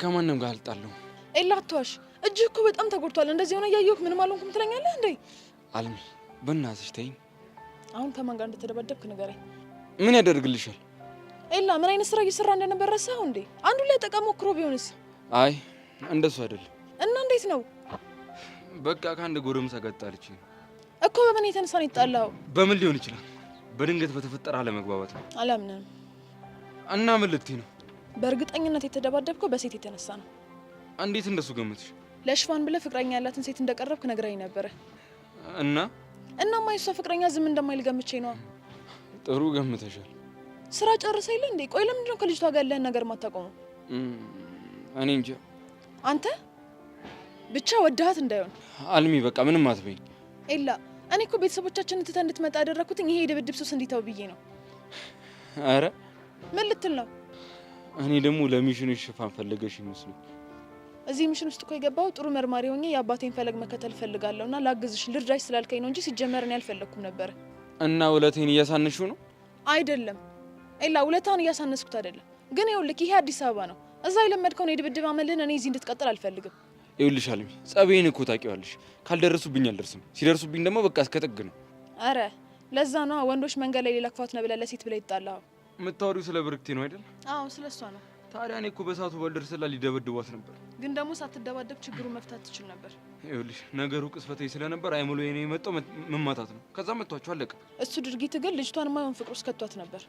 ከማንም ጋር አልጣለሁ። ኤላ አትዋሽ። እጅህ እኮ በጣም ተጎድቷል። እንደዚህ ሆነ እያየሁህ ምንም አልሆንኩም ትለኛለህ እንዴ? አልሚ በእናትሽ ተይኝ። አሁን ከማን ጋር እንደተደባደብክ ንገረኝ። ምን ያደርግልሻል? ኤላ ምን አይነት ስራ እየሰራ እንደነበር ረሳኸው እንዴ? አንዱ ላይ ጠቀም ሞክሮ ቢሆንስ? አይ እንደሱ አይደለም። እና እንዴት ነው? በቃ ከአንድ ጎረምሳ ጋር ጣልቼ እኮ። በምን የተነሳ ነው የተጣላኸው? በምን ሊሆን ይችላል? በድንገት በተፈጠረ አለመግባባት ነው። አላምንም። እና ምን ልትይ ነው? በእርግጠኝነት የተደባደብከው በሴት የተነሳ ነው። እንዴት እንደሱ ገመትሽ? ለሽፋን ብለህ ፍቅረኛ ያላትን ሴት እንደቀረብክ ነግራኝ ነበረ። እናማ የሷ ፍቅረኛ ዝም እንደማይል ገምቼ ነዋ። ጥሩ ገምተሻል። ስራ ጨርሰህ የለ እንዴ? ቆይ ለምንድን ነው ከልጅቷ ጋር ያለህን ነገር ማታቆመው? እኔ እንጃ። አንተ ብቻ ወደሃት እንዳይሆን። አልሚ በቃ ምንም አትበይኝ። ኤላ እኔ እኮ ቤተሰቦቻችንን ትተህ እንድትመጣ ያደረኩትኝ ይሄ የድብድብ ሱስ እንዲተው ብዬ ነው። አረ ምን ልትል ነው? እኔ ደግሞ ለሚሽንሽ ሽፋን ፈልገሽ ይመስሉኝ። እዚህ ሚሽን ውስጥ እኮ የገባው ጥሩ መርማሪ ሆኜ የአባቴን ፈለግ መከተል ፈልጋለሁና ላግዝሽ ልርዳሽ ስላልከኝ ነው እንጂ ሲጀመር እኔ አልፈለኩም ነበር። እና ውለቴን እያሳነሽው ነው? አይደለም ኤላ፣ ውለታን እያሳነስኩት አይደለም። ግን ይኸውልህ ይሄ አዲስ አበባ ነው። እዛ የለመድከውን የድብድብ አመልህን እኔ እዚህ እንድትቀጥል አልፈልግም። ይኸውልሽ አልሚ፣ ጸቤን እኮ ታውቂዋለሽ። ካልደረሱብኝ አልደርስም፣ ሲደርሱብኝ ደግሞ በቃ እስከ ጥግ ነው። አረ ለዛ ነው ወንዶች መንገድ ላይ ሌላ ክፋት ነው ብለህ ለሴት ብለህ ይጣላው። የምታወሪው ስለ ብርክቴ ነው አይደል? አዎ ስለሷ ነው። ታዲያ እኔ እኮ በሳቱ ባልደርስላት ሊደበድቧት ነበር። ግን ደግሞ ሳትደባደብ ችግሩን መፍታት ትችል ነበር። ይኸውልሽ ነገሩ ቅስፈታዊ ስለነበር አይምሎ የኔ የመጣው መማታት ነው። ከዛ መቷቸው አለቀ። እሱ ድርጊት ግን ልጅቷን ማይሆን ፍቅር ውስጥ ከቷት ነበር።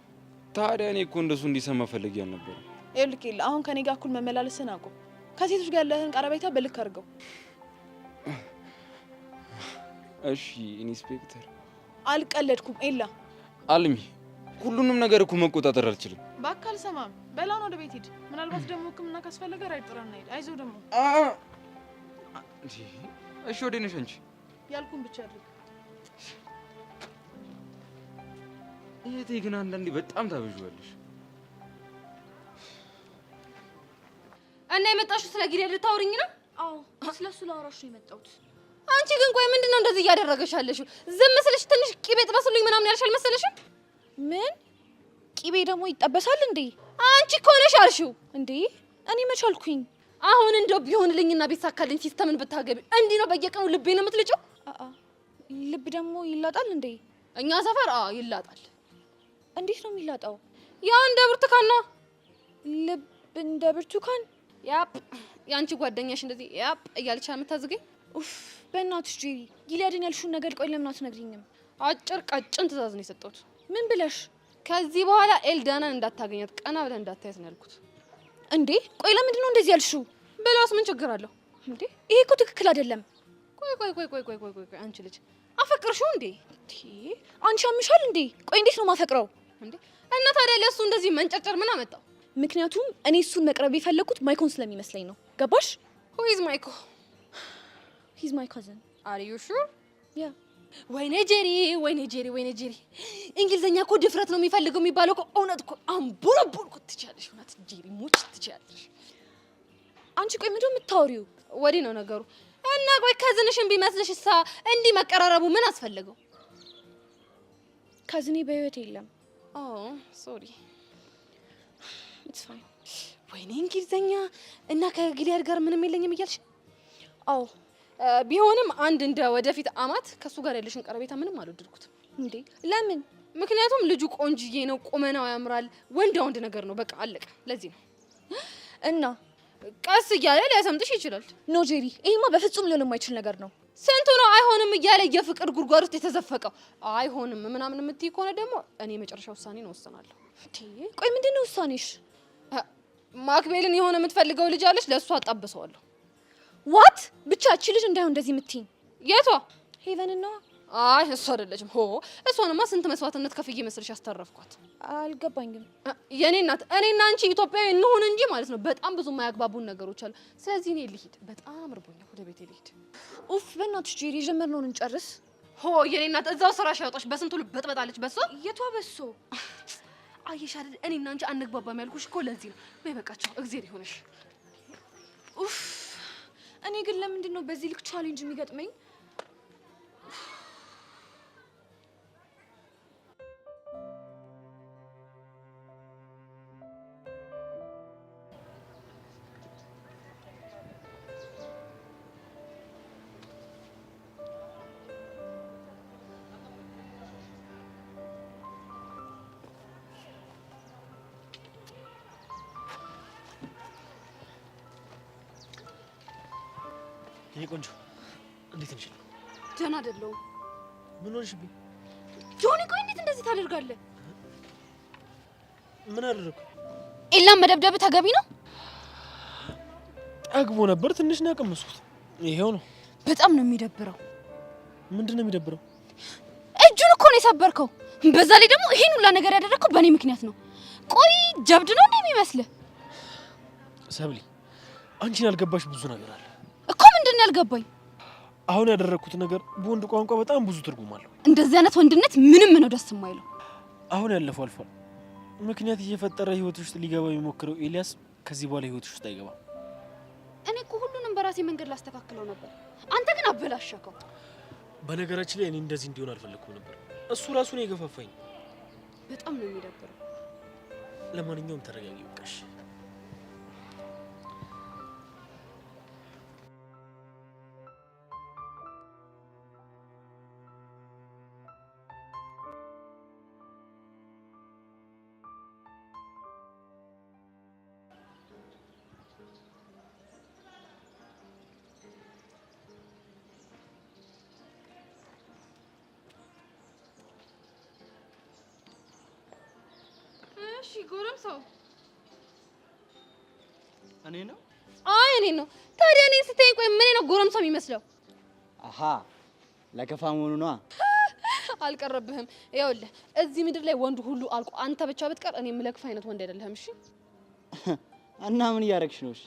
ታዲያ እኔ እኮ እንደሱ እንዲሰማ ፈልጌ አልነበረ። ይኸውልህ ኤላ፣ አሁን ከኔ ጋር እኩል መመላለስን አቁም። ከሴቶች ጋር ያለህን ቀረቤታ በልክ አድርገው። እሺ ኢንስፔክተር። አልቀለድኩም ኤላ። አልሚ፣ ሁሉንም ነገር እኮ መቆጣጠር አልችልም። በአካል ሰማም በላውን ወደ ቤት ሂድ። ምናልባት ደግሞ ሕክምና ካስፈለገ ራይድ ጥራና ሂድ። አይዞህ ደግሞ እሺ ወዴት ነሽ አንቺ? ያልኩን ብቻ አድርግ። እህቴ ግን አንዳንዴ በጣም ታበዥዋለሽ። እና የመጣሽው ስለ ጊዜ ልታወሪኝ ነው? አዎ ስለሱ ላወራሽ ነው የመጣሁት። አንቺ ግን ቆይ ምንድነው እንደዚህ እያደረገሽ ያለሽው? ዝም ስልሽ ትንሽ ቂቤ ጥበሱልኝ ምናምን ያልሽ አልመሰለሽም? ምን ቂቤ ደግሞ ይጠበሳል እንዴ? አንቺ እኮ ነሽ አልሽው እንዴ? እኔ መች አልኩኝ? አሁን እንደው ቢሆንልኝና ቢሳካልኝ ሲስተምን ብታገቢ እንዲህ ነው በየቀኑ ልቤ ነው የምትልጨው? ልብ ደግሞ ይላጣል እንዴ? እኛ ሰፈር ይላጣል። እንዴት ነው የሚላጣው? ያው እንደ ብርቱካን ነው። ልብ እንደ ብርቱካን? ያፕ ያንቺ ጓደኛሽ እንደዚህ ያፕ እያለች የምታዝገኝ? ኡፍ በእናትሽ ጄሪ፣ ጊሊያድን ያልሽውን ነገር ቆይ ለምን አትነግሪኝም? አጭር ቀጭን ትእዛዝ ነው የሰጠሁት። ምን ብለሽ? ከዚህ በኋላ ኤልዳናን እንዳታገኛት ቀና ብለህ እንዳታያት ነው ያልኩት። እንዴ ቆይ ለምንድን ነው እንደዚህ ያልሽው? ብለውስ ምን ችግር አለው እንዴ? ይሄ እኮ ትክክል አይደለም። ቆይ አንቺ ልጅ አፈቅርሽው እንዴ? አንቺ አምሻል እንዴ? ቆይ እንዴት ነው ማፈቅረው እንዴ? እና ታዲያ ለሱ እንደዚህ መንጨርጨር ምን አመጣው? ምክንያቱም እኔ እሱን መቅረብ የፈለኩት ማይኮን ስለሚመስለኝ ነው። ገባሽ? who is ማይኮ? he's my cousin. are you sure? yeah. ወይኔ ጄሪ እንግሊዘኛ እኮ ድፍረት ነው የሚፈልገው የሚባለው እኮ እውነት እኮ አንቦረቦርኩት ትችያለሽ። እውነት ጄሪ ሙች ትችያለሽ። አንቺ ቆይ ምንድነው የምታወሪው? ወዲህ ነው ነገሩ። እና ቆይ ከዝንሽን ቢመስልሽ እሳ እንዲህ መቀራረቡ ምን አስፈልገው? ከዝኔ በህይወት የለም። ሶሪ it's fine. ወይኔ እንግሊዘኛ እና ከጊሊያድ ጋር ምንም የለኝም እያልሽ? አዎ ቢሆንም አንድ እንደ ወደፊት አማት ከሱ ጋር ያለሽን ቀረቤታ ምንም አልወደድኩትም። እንዴ ለምን? ምክንያቱም ልጁ ቆንጅዬ ነው፣ ቁመናው ያምራል፣ ወንድ ነገር ነው። በቃ አለቀ። ለዚህ ነው እና ቀስ እያለ ሊያሰምጥሽ ይችላል። ኖ ጄሪ፣ ይሄማ በፍጹም ሊሆን የማይችል ነገር ነው። ስንቱ ነው አይሆንም እያለ የፍቅር ጉድጓድ ውስጥ የተዘፈቀው። አይሆንም ምናምን የምትይ ከሆነ ደግሞ እኔ መጨረሻ ውሳኔ ነው ወስናለሁ። ቆይ ምንድነው ውሳኔሽ? ማክቤልን የሆነ የምትፈልገው ልጅ አለች፣ ለእሷ አጣብሰዋለሁ። ዋት ብቻ እቺ ልጅ እንዳይሆን እንደዚህ የምትይኝ? የቷ ሄቨን ነው? አይ እሷ አይደለችም። እሷንማ ስንት መስዋዕትነት ከፍዬ መስልሽ ያስተረፍኳት። አልገባኝም። የኔ እናት እኔና አንቺ ኢትዮጵያዊ እንሁን እንጂ ማለት ነው በጣም ብዙ የማያግባቡን ነገሮች አሉ። ስለዚህ እኔ ልሂድ፣ በጣም እርቦኛል፣ ወደ ቤቴ ልሂድ። ኡፍ በእናትሽ ጄሪ፣ የጀመርነውን እንጨርስ። የኔ እናት እዛው ስራሽ ያውጣሽ። በስንቱ ልብ በጥበጣለች። በሷ የቷ በሶ? አየሽ አይደል እኔና አንቺ አንግባባም ያልኩሽ እኮ ለዚህ ነው። በይበቃቸው፣ እግዚአብሔር ይሆንሽ። ኡፍ እኔ ግን ለምንድን ነው በዚህ ልክ ቻሌንጅ የሚገጥመኝ? የኔ ቆንጆ እንዴት ነሽ? ደህና አይደለሁም። ምን ሆነሽብኝ? ጆኒ ቆይ እንዴት እንደዚህ ታደርጋለህ? ምን አደረኩ? ኤላን መደብደብ ተገቢ ነው? አግቦ ነበር ትንሽ ነው ያቀመሱት። ይሄው ነው። በጣም ነው የሚደብረው። ምንድነው የሚደብረው? እጁን እኮ ነው የሰበርከው። በዛ ላይ ደግሞ ይሄን ሁላ ነገር ያደረከው በእኔ ምክንያት ነው። ቆይ ጀብድ ነው እንደሚመስልህ? ሰብሊ አንቺን ያልገባሽ ብዙ ነገር አለ እኮ። ምንድነው ያልገባኝ? አሁን ያደረኩት ነገር በወንድ ቋንቋ በጣም ብዙ ትርጉም አለው። እንደዚህ አይነት ወንድነት ምንም ነው ደስ የማይለው። አሁን ያለፈው አልፏል። ምክንያት እየፈጠረ ህይወትሽ ውስጥ ሊገባ የሚሞክረው ኤልያስ ከዚህ በኋላ ህይወትሽ ውስጥ አይገባም። እኔ እኮ ሁሉንም በራሴ መንገድ ላስተካክለው ነበር። አንተ ግን አበላሸከው። በነገራችን ላይ እኔ እንደዚህ እንዲሆን አልፈለኩም ነበር። እሱ ራሱ ነው የገፋፋኝ። በጣም ነው የሚደብረው። ለማንኛውም ተረጋጊ በቃሽ። እሺ ጎረምሳው እኔ ነው? አይ እኔ ነው። ታዲያ እኔ ስትይ ቆይ ምን ነው ጎረምሳው የሚመስለው? አሃ ለከፋ መሆኑ ነው። አልቀረብህም። ይኸውልህ እዚህ ምድር ላይ ወንድ ሁሉ አልቆ አንተ ብቻ ብትቀር እኔ የምለክፍ አይነት ወንድ አይደለህም። እሺ እና ምን እያደረግሽ ነው? እሺ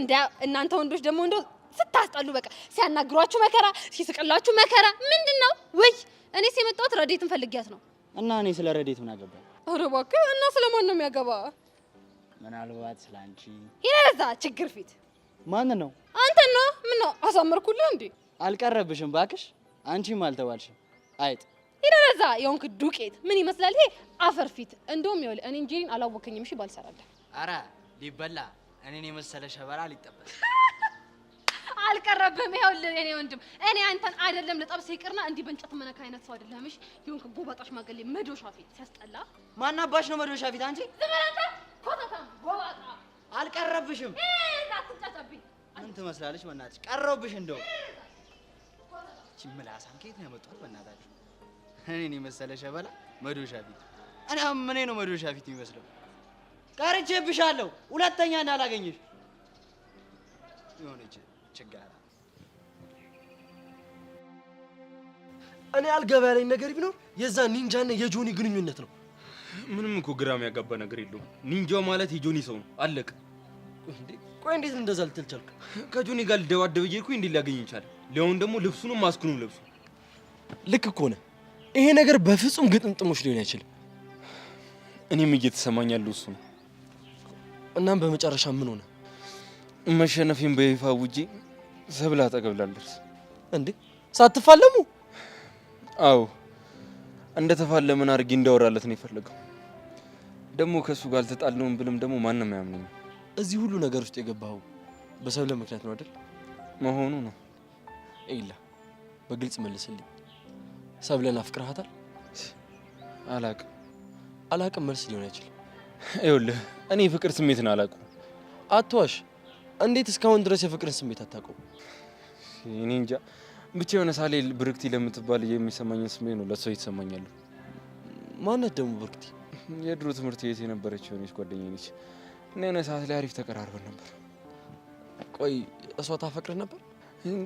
እንደ እናንተ ወንዶች ደግሞ እንደው ስታስጠሉ በቃ ሲያናግሯችሁ መከራ፣ ሲስቅላችሁ መከራ። ምንድነው? ወይ እኔስ የመጣሁት ረዴትን ፈልጊያት ነው። እና እኔ ስለ ረዴት ምን አገባኝ? ኧረ እባክህ እና ስለማን ነው የሚያገባ? ምናልባት ስላንቺ ይረዛ ችግር ፊት ማን ነው? አንተ ነው። ምን ነው አሳመርኩልህ እንዴ? አልቀረብሽም ባክሽ። አንቺም አልተባልሽም። አይጥ ይረዛ የሆንክ ዱቄት ምን ይመስላል ይሄ አፈር ፊት። እንደውም ይኸውልህ እኔ እንጂ አላወከኝም። እሺ ባልሰራለህ። ኧረ ሊበላ እኔን የመሰለ ሸበላ ሊጠበስ አልቀረብህም። ይኸውልህ የኔ ወንድም እኔ አንተን አይደለም ልጠብስ ይቅርና እንዲህ በእንጨት መነካ አይነት ሰው አይደለህም። እሺ የሆንክ ጎባጣሽ ማገሌ መዶሻ ፊት ሲያስጠላ። ማናባሽ ነው መዶሻ ፊት? አንቺ ዝም በል አንተ ኮተታም ጎባጣ። አልቀረብሽም። አትጫጫብኝ። ምን ትመስላለች? በእናትሽ ቀረብሽ። እንደው እቺ ምላሳም ከየት ነው ያመጣሁት? በእናታችሁ እኔን የመሰለ ሸበላ መዶሻ ፊት። እኔ ምን ነው መዶሻ ፊት የሚመስለው? ቀርቼብሻለሁ። ሁለተኛ እንዳላገኝሽ የሆነች ችጋራ። እኔ አልገባ ያለኝ ነገር ቢኖር የዛ ኒንጃና የጆኒ ግንኙነት ነው። ምንም እኮ ግራ የሚያጋባ ነገር የለውም። ኒንጃው ማለት የጆኒ ሰው ነው። አለቀ። እንዴ ቆይ እንዴት እንደዛ ልትል ቻልክ? ከጆኒ ጋር ልደባደብ እየሄድኩኝ እንዴት ሊያገኝ ይቻላል? ሊያውን ደግሞ ልብሱንም ማስኩንም ለብሱ። ልክ እኮ ነህ። ይሄ ነገር በፍጹም ግጥምጥሞች ሊሆን አይችልም። እኔም እየተሰማኝ ያለው እሱ ነው። እናም በመጨረሻ ምን ሆነ? መሸነፌን በይፋ ውጪ ሰብለ አጠገብ ላልደርስ። እንዴ ሳትፋለሙ? አዎ እንደተፋለምን አድርጌ እንዳወራለት ነው የፈለገው። ደግሞ ከሱ ጋር አልተጣለውም ብልም ደግሞ ማንም አያምነኝ። እዚህ ሁሉ ነገር ውስጥ የገባኸው በሰብለ ምክንያት ነው አይደል? መሆኑ ነው። ኤላ በግልጽ መልስልኝ። ሰብለን አፍቅረሃታል? አላቅም መልስ ሊሆን አይችልም። ይኸውልህ እኔ የፍቅር ስሜትን አላውቅም። አትዋሽ። እንዴት እስካሁን ድረስ የፍቅርን ስሜት አታውቀውም? እኔ እንጃ ብቻ የሆነ ሳሌ ብርክቲ ለምትባል የሚሰማኝን ስሜት ነው ለሷ ይተሰማኛል። ማነት ደግሞ ብርክቲ? የድሮ ትምህርት ቤት የነበረች የሆነች ጓደኛዬ ነች። እና የሆነ ሰዓት ላይ አሪፍ ተቀራርበን ነበር። ቆይ እሷ ታፈቅርህ ነበር?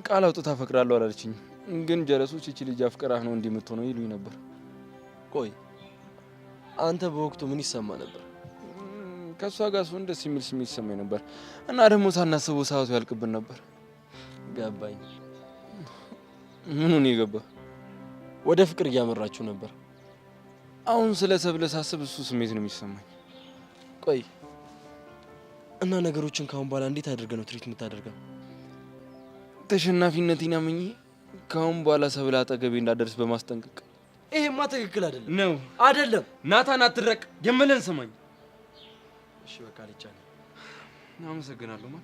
ቃል አውጥታ አፈቅራለሁ አላለችኝም፣ ግን ጀለሶች እቺ ልጅ አፍቅራህ ነው እንዲህ የምትሆነው ይሉኝ ነበር። ቆይ አንተ በወቅቱ ምን ይሰማ ነበር? ከሷ ጋር ስሆን ደስ የሚል ስሜት ይሰማኝ ነበር እና ደግሞ ሳናስበው ሰዓቱ ያልቅብን ነበር። ገባኝ። ምኑን የገባ? ወደ ፍቅር እያመራችሁ ነበር። አሁን ስለ ሰብለ ሳስብ እሱ ስሜት ነው የሚሰማኝ። ቆይ እና ነገሮችን ካሁን በኋላ እንዴት አድርገህ ነው ትሪት የምታደርገው? ተሸናፊነቴን አምኜ ካሁን በኋላ ሰብለ አጠገቤ እንዳደርስ በማስጠንቀቅ። ይሄማ ትክክል አይደለም ነው። አይደለም ናታን አትድረቅ፣ የምልህን ስማኝ። እሺ በቃ ልቻለሁ። አመሰግናለሁ። ማ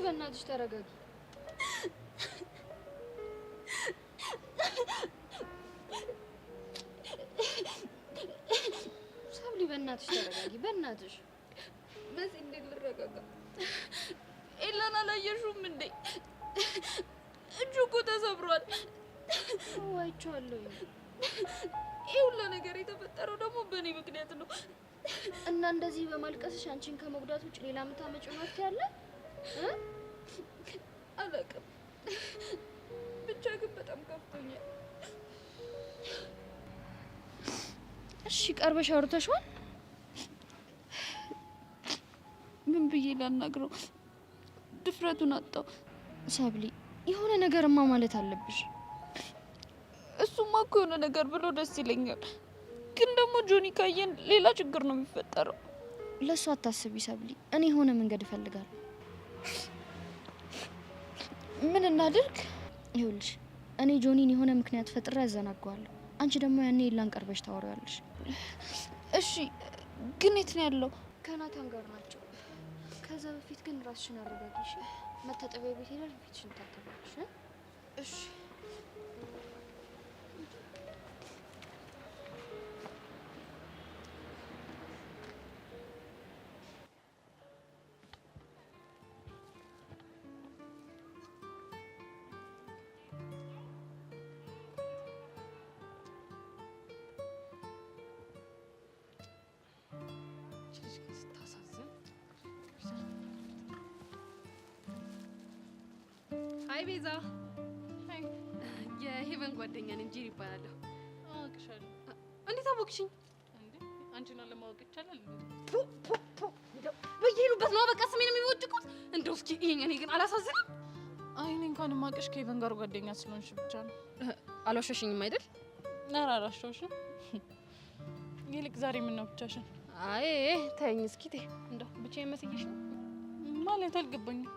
በእናትሽ ተረጋጊ። ሰብሊ በእናትሽ ተረጋጊ። በእናትሽ በዚህ እንዴት ልረጋጋ? ኤላን አላየሽውም እንዴ? እጁ እኮ ተሰብሯል። አይቼዋለሁ። ይህ ሁላ ነገር የተፈጠረው ደግሞ በእኔ ምክንያት ነው። እና እንደዚህ በማልቀስሽ አንቺን ከመጉዳት ውጭ ሌላ የምታመጪው መፍትሄ አለ? አላውቅም፣ ብቻ ግን በጣም ከፍቶኛል። እሺ ቀርበሽ አውርተሽዋል? ምን ብዬ ላናግረው? ድፍረቱን አጣው። ሰብሊ የሆነ ነገርማ ማለት አለብሽ። እሱማ እኮ የሆነ ነገር ብሎ ደስ ይለኛል፣ ግን ደግሞ ጆኒ ካየን ሌላ ችግር ነው የሚፈጠረው። ለእሱ አታስቢ ሰብሊ፣ እኔ የሆነ መንገድ እፈልጋለሁ። ምን እናድርግ? ይኸውልሽ እኔ ጆኒን የሆነ ምክንያት ፈጥሬ ያዘናጋዋለሁ። አንቺ ደግሞ ያኔ ኤላን ቀርበሽ ታወሪያለሽ። እሺ ግን የት ነው ያለው? ከናታን ጋር ናቸው። ከዛ በፊት ግን ራስሽን አረጋጊሽ። መታጠቢያ ቤት ሄደሽ ፊትሽን ታጠቢያለሽ። እሺ ሃይ ቤዛ። ሃይ የሄቨን ጓደኛ ነኝ፣ ጄሪ ይባላለሁ። አውቅሻለሁ። እንዴት አወቅሽኝ? እንዴ አንቺን አለማወቅ ይቻላል እንዴ? በየሄዱበት ነው በቃ ስሜን የሚወድቁት። እንደው እስኪ ይሄን እኔ ግን አላሳዝንም? አይ እኔ እንኳን ማቀሽ ከሄቨን ጋር ጓደኛ ስለሆንሽ ብቻ ነው። አልዋሸሽኝም አይደል? ኧረ አላሸሁሽም። ይልቅ ዛሬ ምን ነው ብቻሽን? አይ ተይኝ እስኪ ተይ። እንደው ብቻዬን መስዬሽ ነው ማለት አልገባኝም።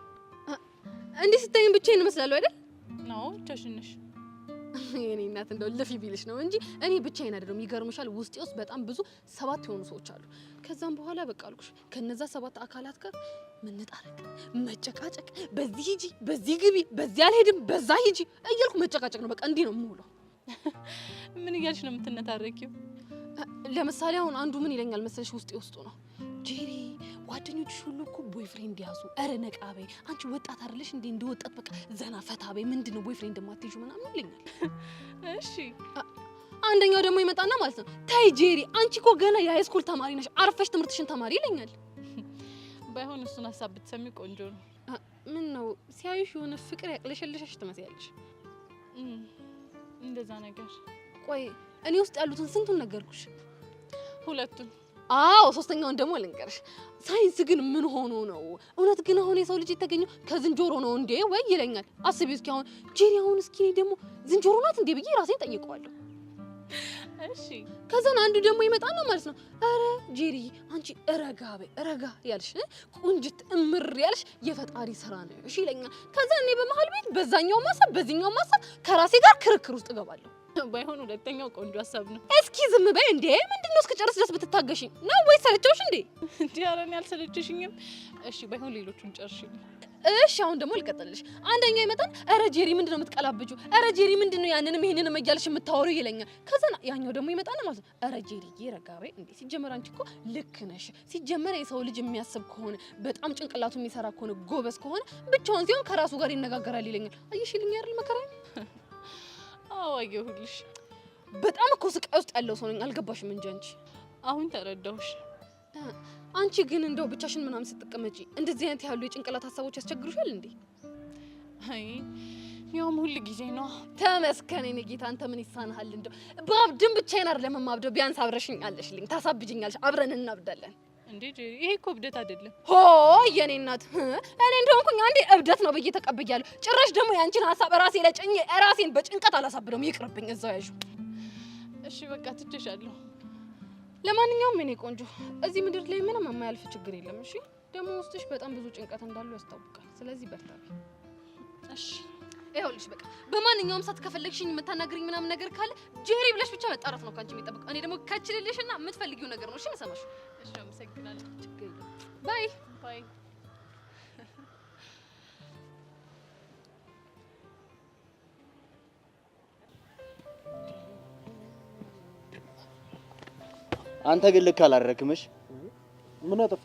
እንዲህ ስታይኝ ብቻዬን እመስላለሁ አይደል? ነው ብቻሽን ነሽ። የኔ እናት እንደው ልፊ ቢልሽ ነው እንጂ እኔ ብቻዬን አይደለም። ይገርምሻል፣ ውስጤ ውስጥ በጣም ብዙ 7 የሆኑ ሰዎች አሉ። ከዛም በኋላ በቃ አልኩሽ ከነዛ 7 አካላት ጋር መነጣረቅ፣ መጨቃጨቅ፣ በዚህ ሂጂ፣ በዚህ ግቢ፣ በዚህ አልሄድም፣ በዛ ሂጂ እያልኩ መጨቃጨቅ ነው። በቃ እንዲህ ነው የምውለው። ምን እያልሽ ነው የምትነታረቂው? ለምሳሌ አሁን አንዱ ምን ይለኛል መሰለሽ? ውስጡ ነው ጄሪ ጓደኞችሽ ሁሉ እኮ ቦይፍሬንድ ያዙ። ኧረ ነቃ በይ አንቺ ወጣት አይደለሽ እንዴ? እንደ ወጣት በቃ ዘና ፈታ በይ። ምንድነው ቦይፍሬንድ የማትይዙ ምናምን ይለኛል። እሺ አንደኛው ደግሞ ይመጣና ማለት ነው ተይ ጄሪ አንቺ እኮ ገና የሃይስኩል ተማሪ ነሽ፣ አርፈሽ ትምህርትሽን ተማሪ ይለኛል። ባይሆን እሱን ሀሳብ ብትሰሚ ቆንጆ ነው። ምን ነው ሲያዩሽ የሆነ ፍቅር ያቅለሸልሸሽ ትመስያለሽ። እንደዛ ነገር። ቆይ እኔ ውስጥ ያሉትን ስንቱን ነገርኩሽ? ሁለቱን። አዎ ሶስተኛውን ደግሞ ልንገርሽ። ሳይንስ ግን ምን ሆኖ ነው? እውነት ግን አሁን የሰው ልጅ የተገኘው ከዝንጀሮ ነው እንዴ ወይ ይለኛል። አስቢ እስኪ አሁን ጄሪ አሁን እስኪ እኔ ደግሞ ዝንጀሮ ናት እንዴ ብዬ ራሴን ጠይቀዋለሁ። እሺ ከዛን አንዱ ደግሞ ይመጣና ማለት ነው አረ ጄሪ አንቺ ረጋ በይ ረጋ ያልሽ ቁንጅት እምር ያልሽ የፈጣሪ ስራ ነው እሺ ይለኛል። ከዛ እኔ በመሃል ቤት በዛኛው ማሳብ በዚህኛው ማሳብ ከራሴ ጋር ክርክር ውስጥ እገባለሁ። ባይሆን ሁለተኛው ቆንጆ ሀሳብ ነው። እስኪ ዝም በይ እንዴ! ምንድነው እስከጨርስ ድረስ ብትታገሺኝ ነው ወይ ሰለቸውሽ እንዴ? እንዴ ኧረ እኔ አልሰለችሽኝም። እሺ ባይሆን ሌሎቹን ጨርሽኝ። እሺ አሁን ደግሞ ልቀጥልሽ። አንደኛው ይመጣል አረ ጄሪ ምንድነው የምትቀላብጁ? አረ ጄሪ ምንድነው ያንንም ይሄንንም እያልሽ የምታወሪው ይለኛል። ከዛ ያኛው ደግሞ ይመጣና ማለት ነው አረ ጄሪዬ ረጋ በይ እንዴ! ሲጀመር አንቺ እኮ ልክ ነሽ። ሲጀመር የሰው ልጅ የሚያስብ ከሆነ በጣም ጭንቅላቱ የሚሰራ ከሆነ ጎበዝ ከሆነ ብቻውን ሲሆን ከራሱ ጋር ይነጋገራል ይለኛል። አየሽልኝ አይደል መከራዬ? አዎ አየሁልሽ። በጣም እኮ ስቃይ ውስጥ ያለው ሰው ነኝ። አልገባሽም እንጂ አንቺ። አሁን ተረዳሁሽ። አንቺ ግን እንደው ብቻሽን ምናምን ስትቀመጪ እንደዚህ አይነት ያሉ የጭንቅላት ሀሳቦች ያስቸግሩሻል እንዴ? አይ ያውም ሁሉ ጊዜ ነው። ተመስገን የኔ ጌታ። አንተ ምን ይሳናሃል? እንደው ባብድን ብቻዬን አይደለም የማብደው። ቢያንስ አብረሽኝ አለሽልኝ። ታሳብጅኛለሽ፣ አብረን እናብዳለን። እንዴ ጄሪ ይሄ እኮ እብደት አይደለም። ሆ የኔ እናት እኔ እንደሆንኩኝ አንዴ እብደት ነው ብዬ ተቀብያለሁ። ጭራሽ ደግሞ ያንቺን ሀሳብ ራሴ ላይ ጭኜ ራሴን በጭንቀት አላሳብደውም። ይቅርብኝ፣ እዛው ያዡ። እሺ በቃ ትቼሻለሁ። ለማንኛውም እኔ ቆንጆ እዚህ ምድር ላይ ምንም የማያልፍ ችግር የለም። እሺ ደግሞ ውስጥሽ በጣም ብዙ ጭንቀት እንዳለው ያስታውቃል። ስለዚህ በርታቢ። እሺ ይኸውልሽ በቃ በማንኛውም ሰዓት ከፈለግሽኝ የምታናግሪኝ ምናምን ነገር ካለ ጄሪ ብለሽ ብቻ መጣራት ነው ካንቺ የሚጠበቀው። እኔ ደግሞ ከችልልሽና የምትፈልጊው ነገር ነው። እሺ መሰማሽ? እሺ አመሰግናለሁ። ችግር የለም። ባይ ባይ። አንተ ግን ልክ አላደረክምሽ። ምን አጠፋ?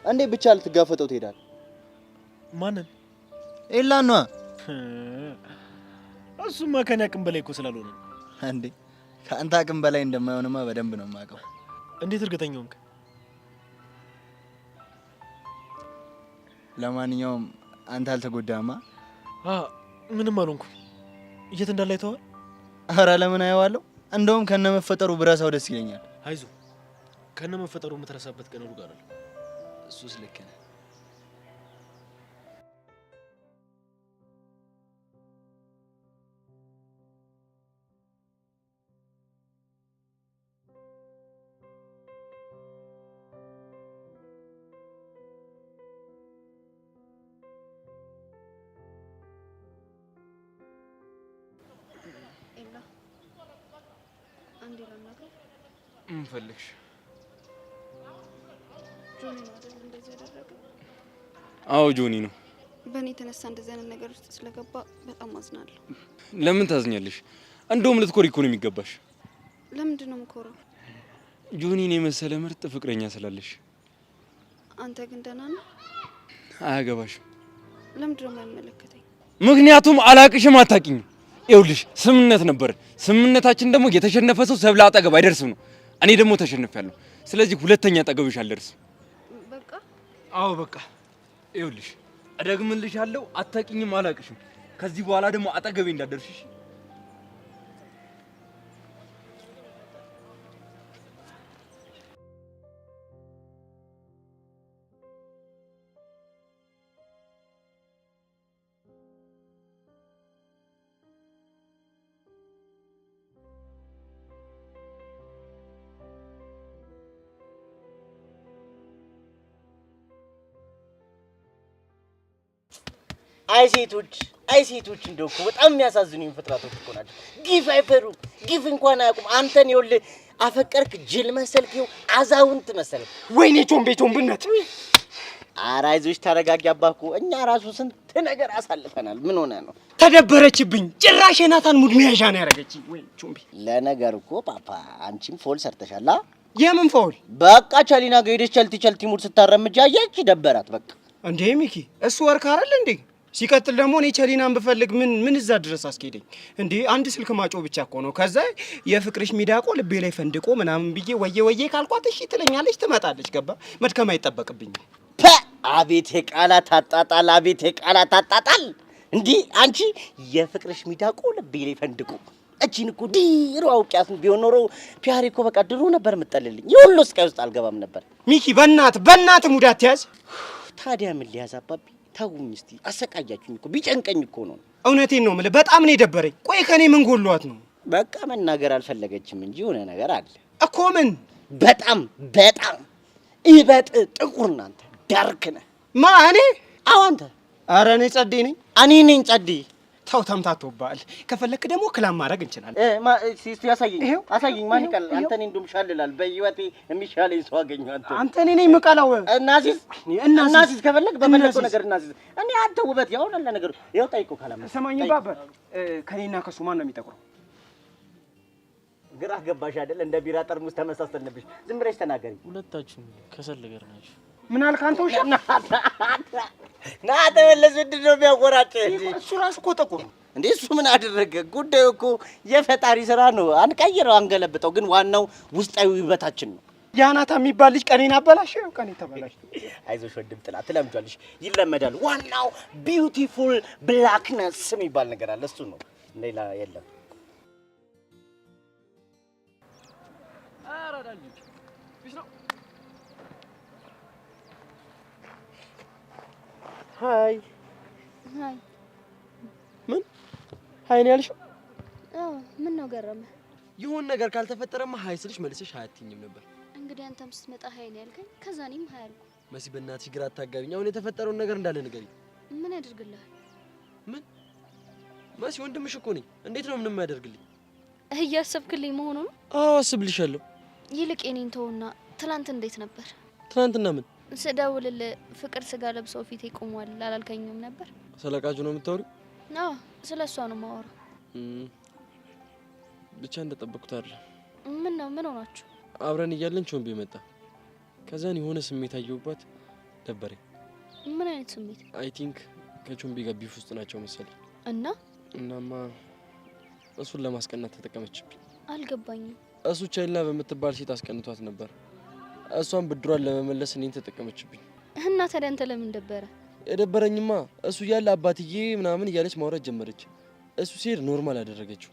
እንዴ ብቻ ልትጋፈጠው ትሄዳለህ? ማንን? ኤላን ነዋ። እሱማ ከኔ አቅም በላይ እኮ ስላልሆነ ነው። እንዴ ከአንተ አቅም በላይ እንደማይሆንማ በደንብ ነው የማውቀው። እንዴት እርግጠኛ ሆንክ? ለማንኛውም አንተ አልተጎዳማ? ምንም አልሆንኩም። የት እንዳለ አይተኸዋል? ኧረ ለምን አየዋለሁ? እንደውም ከነ መፈጠሩ ብረሳው ደስ ይለኛል። አይዞህ ከነ መፈጠሩ የምትረሳበት ቀን ሩቅ አይደለም። እሱስ ልክ ነህ። ኤላ አንዴ ላናግረው። ምን ፈልግሽ? ጆኒ ነው አይደል እንደዚህ ያደረገው? አዎ ጆኒ ነው። በእኔ የተነሳ እንደዚህ አይነት ነገር ውስጥ ስለገባ በጣም አዝናለሁ። ለምን ታዝኛለሽ? እንደውም ልትኮሪ እኮ ነው የሚገባሽ። ለምንድን ነው የምኮራው? ጆኒን የመሰለ ምርጥ ፍቅረኛ ስላለሽ። አንተ ግን ደህና ነህ? አያገባሽም። ለምንድን ነው የማይመለከተኝ? ምክንያቱም አላቅሽም፣ አታውቂኝም። ይኸውልሽ ስምምነት ነበር። ስምምነታችን ደግሞ የተሸነፈ ሰው ሰብለ አጠገብ አይደርስም ነው። እኔ ደግሞ ተሸንፌያለሁ። ስለዚህ ሁለተኛ አጠገብሽ አልደርስም። በቃ አዎ በቃ። ይኸውልሽ እደግምልሻለሁ፣ አታውቂኝም፣ አላውቅሽም። ከዚህ በኋላ ደግሞ አጠገቤ እንዳትደርሺ። አይ ሴቶች እንደው እኮ በጣም የሚያሳዝኑኝ ፍጥረቶች እኮ ናቸው። ግፍ አይፈሩ፣ ግፍ እንኳን አያውቁም። አንተን ይኸውልህ አፈቀርክ ጅል መሰልክ፣ ይኸው አዛውንት መሰልክ። ወይኔ ቾምቤነት። ኧረ አይዞሽ ተረጋጊ አባኩ። እኛ ራሱ ስንት ነገር አሳልፈናል። ምን ሆነ ነው? ተደበረችብኝ። ጭራሽ የናታን ሙድ መያዣ ነው ያደረገችኝ። ወይ ቾምቤ። ለነገር እኮ ፓፓ አንቺም ፎል ሰርተሻል። የምን ፎል? በቃ ቻሊና ጋር ሄደሽ ቸልቲ ሙድ ስታረምጃ አየች፣ ደበራት በቃ። እንዴ ሚኪ፣ እሱ ወርክ አይደል እንዴ? ሲቀጥል ደግሞ እኔ ቸሊናን ብፈልግ ምን እዛ ድረስ አስኬደኝ እንዴ? አንድ ስልክ ማጮ ብቻ እኮ ነው። ከዛ የፍቅርሽ ሚዳቆ ልቤ ላይ ፈንድቆ ምናምን ብዬ ወየ ካልኳት እሺ ትለኛለች፣ ትመጣለች። ገባ? መድከም አይጠበቅብኝም። አቤት የቃላት አጣጣል፣ አቤት የቃላት አጣጣል። እንዴ አንቺ የፍቅርሽ ሚዳቆ ልቤ ላይ ፈንድቆ እቺን እኮ ዲሮ አውቂያት ቢሆን ኖሮ ፒያሪ እኮ በቃ ድሮ ነበር የምጠልልኝ። የሁሉ ስቃይ ውስጥ አልገባም ነበር። ሚኪ በእናት ሙድ አትያዝ። ታዲያ ምን ሊያዝ አባቢ? ታውኝ እስቲ አሰቃያችሁኝ እኮ ቢጨንቀኝ እኮ ነው። እውነቴን ነው የምልህ፣ በጣም ነው የደበረኝ። ቆይ ከኔ ምን ጎሏት ነው? በቃ መናገር አልፈለገችም እንጂ የሆነ ነገር አለ እኮ። ምን? በጣም ይበጥ ጥቁር ናንተ ዳርክ ነህ። ማ እኔ? አዎ አንተ። ኧረ እኔ ጸዴ ነኝ። እኔ ነኝ ጸዴ። ተው ተምታቶብሃል። ከፈለክ ደግሞ ክላም ማድረግ እንችላለን። እስቲ አሳየኝ። አሳየኝ። ማን ይቀል? አንተ ነኝ እንደውም ሻልላል። በህይወቴ የሚሻለኝ ሰው አገኘሁ። አንተ እኔ ነኝ የምቀላው። እናሲዝ ከፈለክ በመለሰው ነገር እናሲዝ። እኔ አንተ ውበት ያው አለ ነገር ይኸው ጠይቀው ካላም ሰማኝ። ባባ ከኔና ከሱ ማን ነው የሚጠቁረው? ግራ ገባሽ አይደል? እንደ ቢራ ጠርሙስ ተመሳሰልንብሽ። ዝም ብለሽ ተናገሪ። ሁለታችሁም ከሰል ነገር ናችሁ። ምን አልክ አንተ? ውሻ ና ተመለስ። ምንድን ነው የሚያወራጭህ? እሱ ራሱ እኮ ጥቁር እንዴ። እሱ ምን አደረገ? ጉዳዩ እኮ የፈጣሪ ስራ ነው። አንቀይረው፣ አንገለብጠው። ግን ዋናው ውስጣዊ ውበታችን ነው። ያናታ የሚባል ልጅ ቀኔን አበላሽ። ቀኔ ተበላሽ። አይዞሽ ወንድም ጥላ፣ ትለምጃለሽ፣ ይለመዳል። ዋናው ቢዩቲፉል ብላክነስ የሚባል ነገር አለ። እሱ ነው፣ ሌላ የለም። ሃይ ሃይ። ምን ሃይ ነው ያልሽው? አዎ። ምን ነው ገረመ? ይሁን ነገር ካልተፈጠረማ ሃይ ስልሽ መልሰሽ ሃይ አትይኝም ነበር። እንግዲህ አንተም ስትመጣ ሃይ ነው ያልከኝ፣ ከዛ እኔም ሃይ አልኩ። መሲ በእናትሽ ግራ አታጋቢኝ። አሁን የተፈጠረውን ነገር እንዳለ ንገሪኝ። ምን ያደርግልሃል? ምን መሲ ወንድምሽ እኮ ነኝ። እንዴት ነው ምንም ያደርግልኝ? እያሰብክልኝ መሆኑ ነው? አዎ አስብልሻለሁ። ይልቅ የኔን ተውና ትላንት እንዴት ነበር? ትናንትና ምን ስደውልልህ ፍቅር ስጋ ለብሰው ፊቴ ቆሟል አላልከኝም ነበር? ስለቃጁ ነው የምታወሪው? አዎ ስለ እሷ ነው የማወራው። ብቻ እንደጠበቅኩት አይደለም። ምን ነው? ምን ሆናችሁ? አብረን እያለን ቾምቤ መጣ። ከዛን የሆነ ስሜት አየሁባት፣ ደበረኝ። ምን አይነት ስሜት? አይ ቲንክ ከቾምቤ ጋር ቢፍ ውስጥ ናቸው መሰለኝ። እናማ እሱን ለማስቀናት ተጠቀመችብኝ። አልገባኝም። እሱ ቻይና በምትባል ሴት አስቀንቷት ነበር። እሷን ብድሯን ለመመለስ እኔን ተጠቀመችብኝ። እና ታዲያ አንተ ለምን ደበረ? የደበረኝማ እሱ ያለ አባትዬ ምናምን እያለች ማውራት ጀመረች። እሱ ሲሄድ ኖርማል አደረገችው።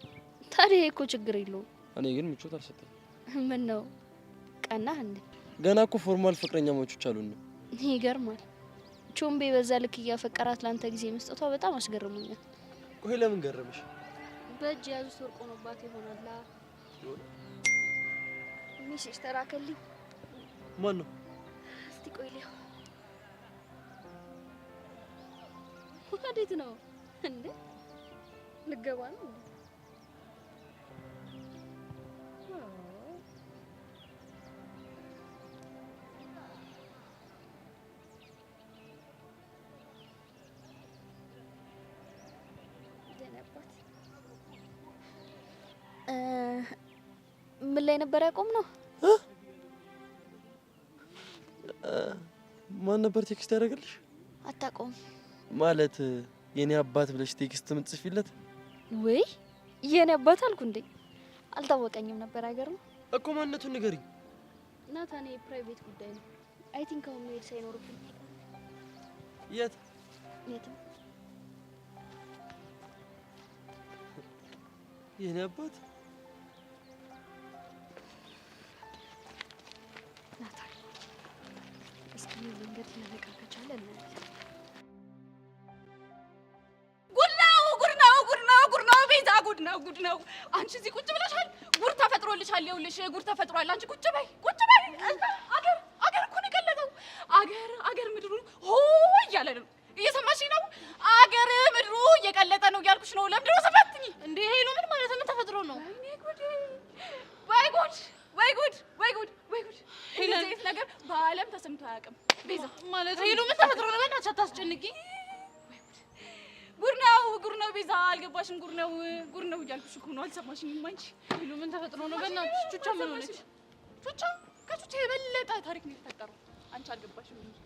ታዲያ እኮ ችግር የለውም። እኔ ግን ምቾት አልሰጠኝ። ምን ነው ቀናህ እንዴ? ገና እኮ ፎርማል ፍቅረኛሞች አሉን። ይገርማል። ቾምቤ በዛ ልክ እያፈቀራት ለአንተ ጊዜ መስጠቷ በጣም አስገርሞኛል። ቆይ ለምን ገረመሽ? በእጅ ያዙት ወርቅ ሆኖባት ይሆናል። ሚስሽ ተራከልኝ። ማን ነው? እስቲ ቆይ ሊያው ወዴት ነው እንዴ? ልገባ ነው እንዴ? ምን ላይ ነበር ያቆምነው? ማን ነበር ቴክስት ያደረገልሽ? አታውቀውም ማለት የኔ አባት ብለሽ ቴክስት ምትጽፊለት? ወይ የኔ አባት አልኩ እንዴ? አልታወቀኝም ነበር። አይገርም እኮ ማንነቱን ንገሪኝ። ናታን የፕራይቬት ጉዳይ ነው። አይ ቲንክ አሁን መሄድ ሳይኖርብኝ። የት? የትም። የኔ አባት ናታል፣ እስኪ መንገድ ሊነቃ ከቻለ እናያለን። ጉድ ነው። አንቺ እዚህ ቁጭ ብለሻል። ጉድ ተፈጥሮልሻል። ይኸውልሽ ጉድ ተፈጥሯል። አንቺ ቁጭ በይ። አገር እኮ ነው የቀለጠው። አገር ምድሩ ሆ እያለ ነው። እየሰማሽኝ ነው? አገር ምድሩ እየቀለጠ ነው እያልኩሽ ነው። ለምንድን ነው ሰፋትኝ እንዴ? ሄሎ ምን ማለት ምን ተፈጥሮ ነው? ወይ ጉድ! እንደዚህ ነገር በዓለም ተሰምቶ አያውቅም። ቤዛ ማለት ሄሎ ምን ተፈጥሮ ነው? በእናትሽ አታስጨንቂ። ጉድ ነው ቤዛ፣ አልገባሽም? ጉድ ነው እያልኩሽ እኮ ነው። አልሰማሽኝም አንቺ? ሄሎ ምን ተፈጥሮ ነው? በእናትሽ ቹቻ ምን ሆነች? ከቹቻ የበለጠ ታሪክ ነው የተፈጠረው። አንቺ አልገባሽም እንጂ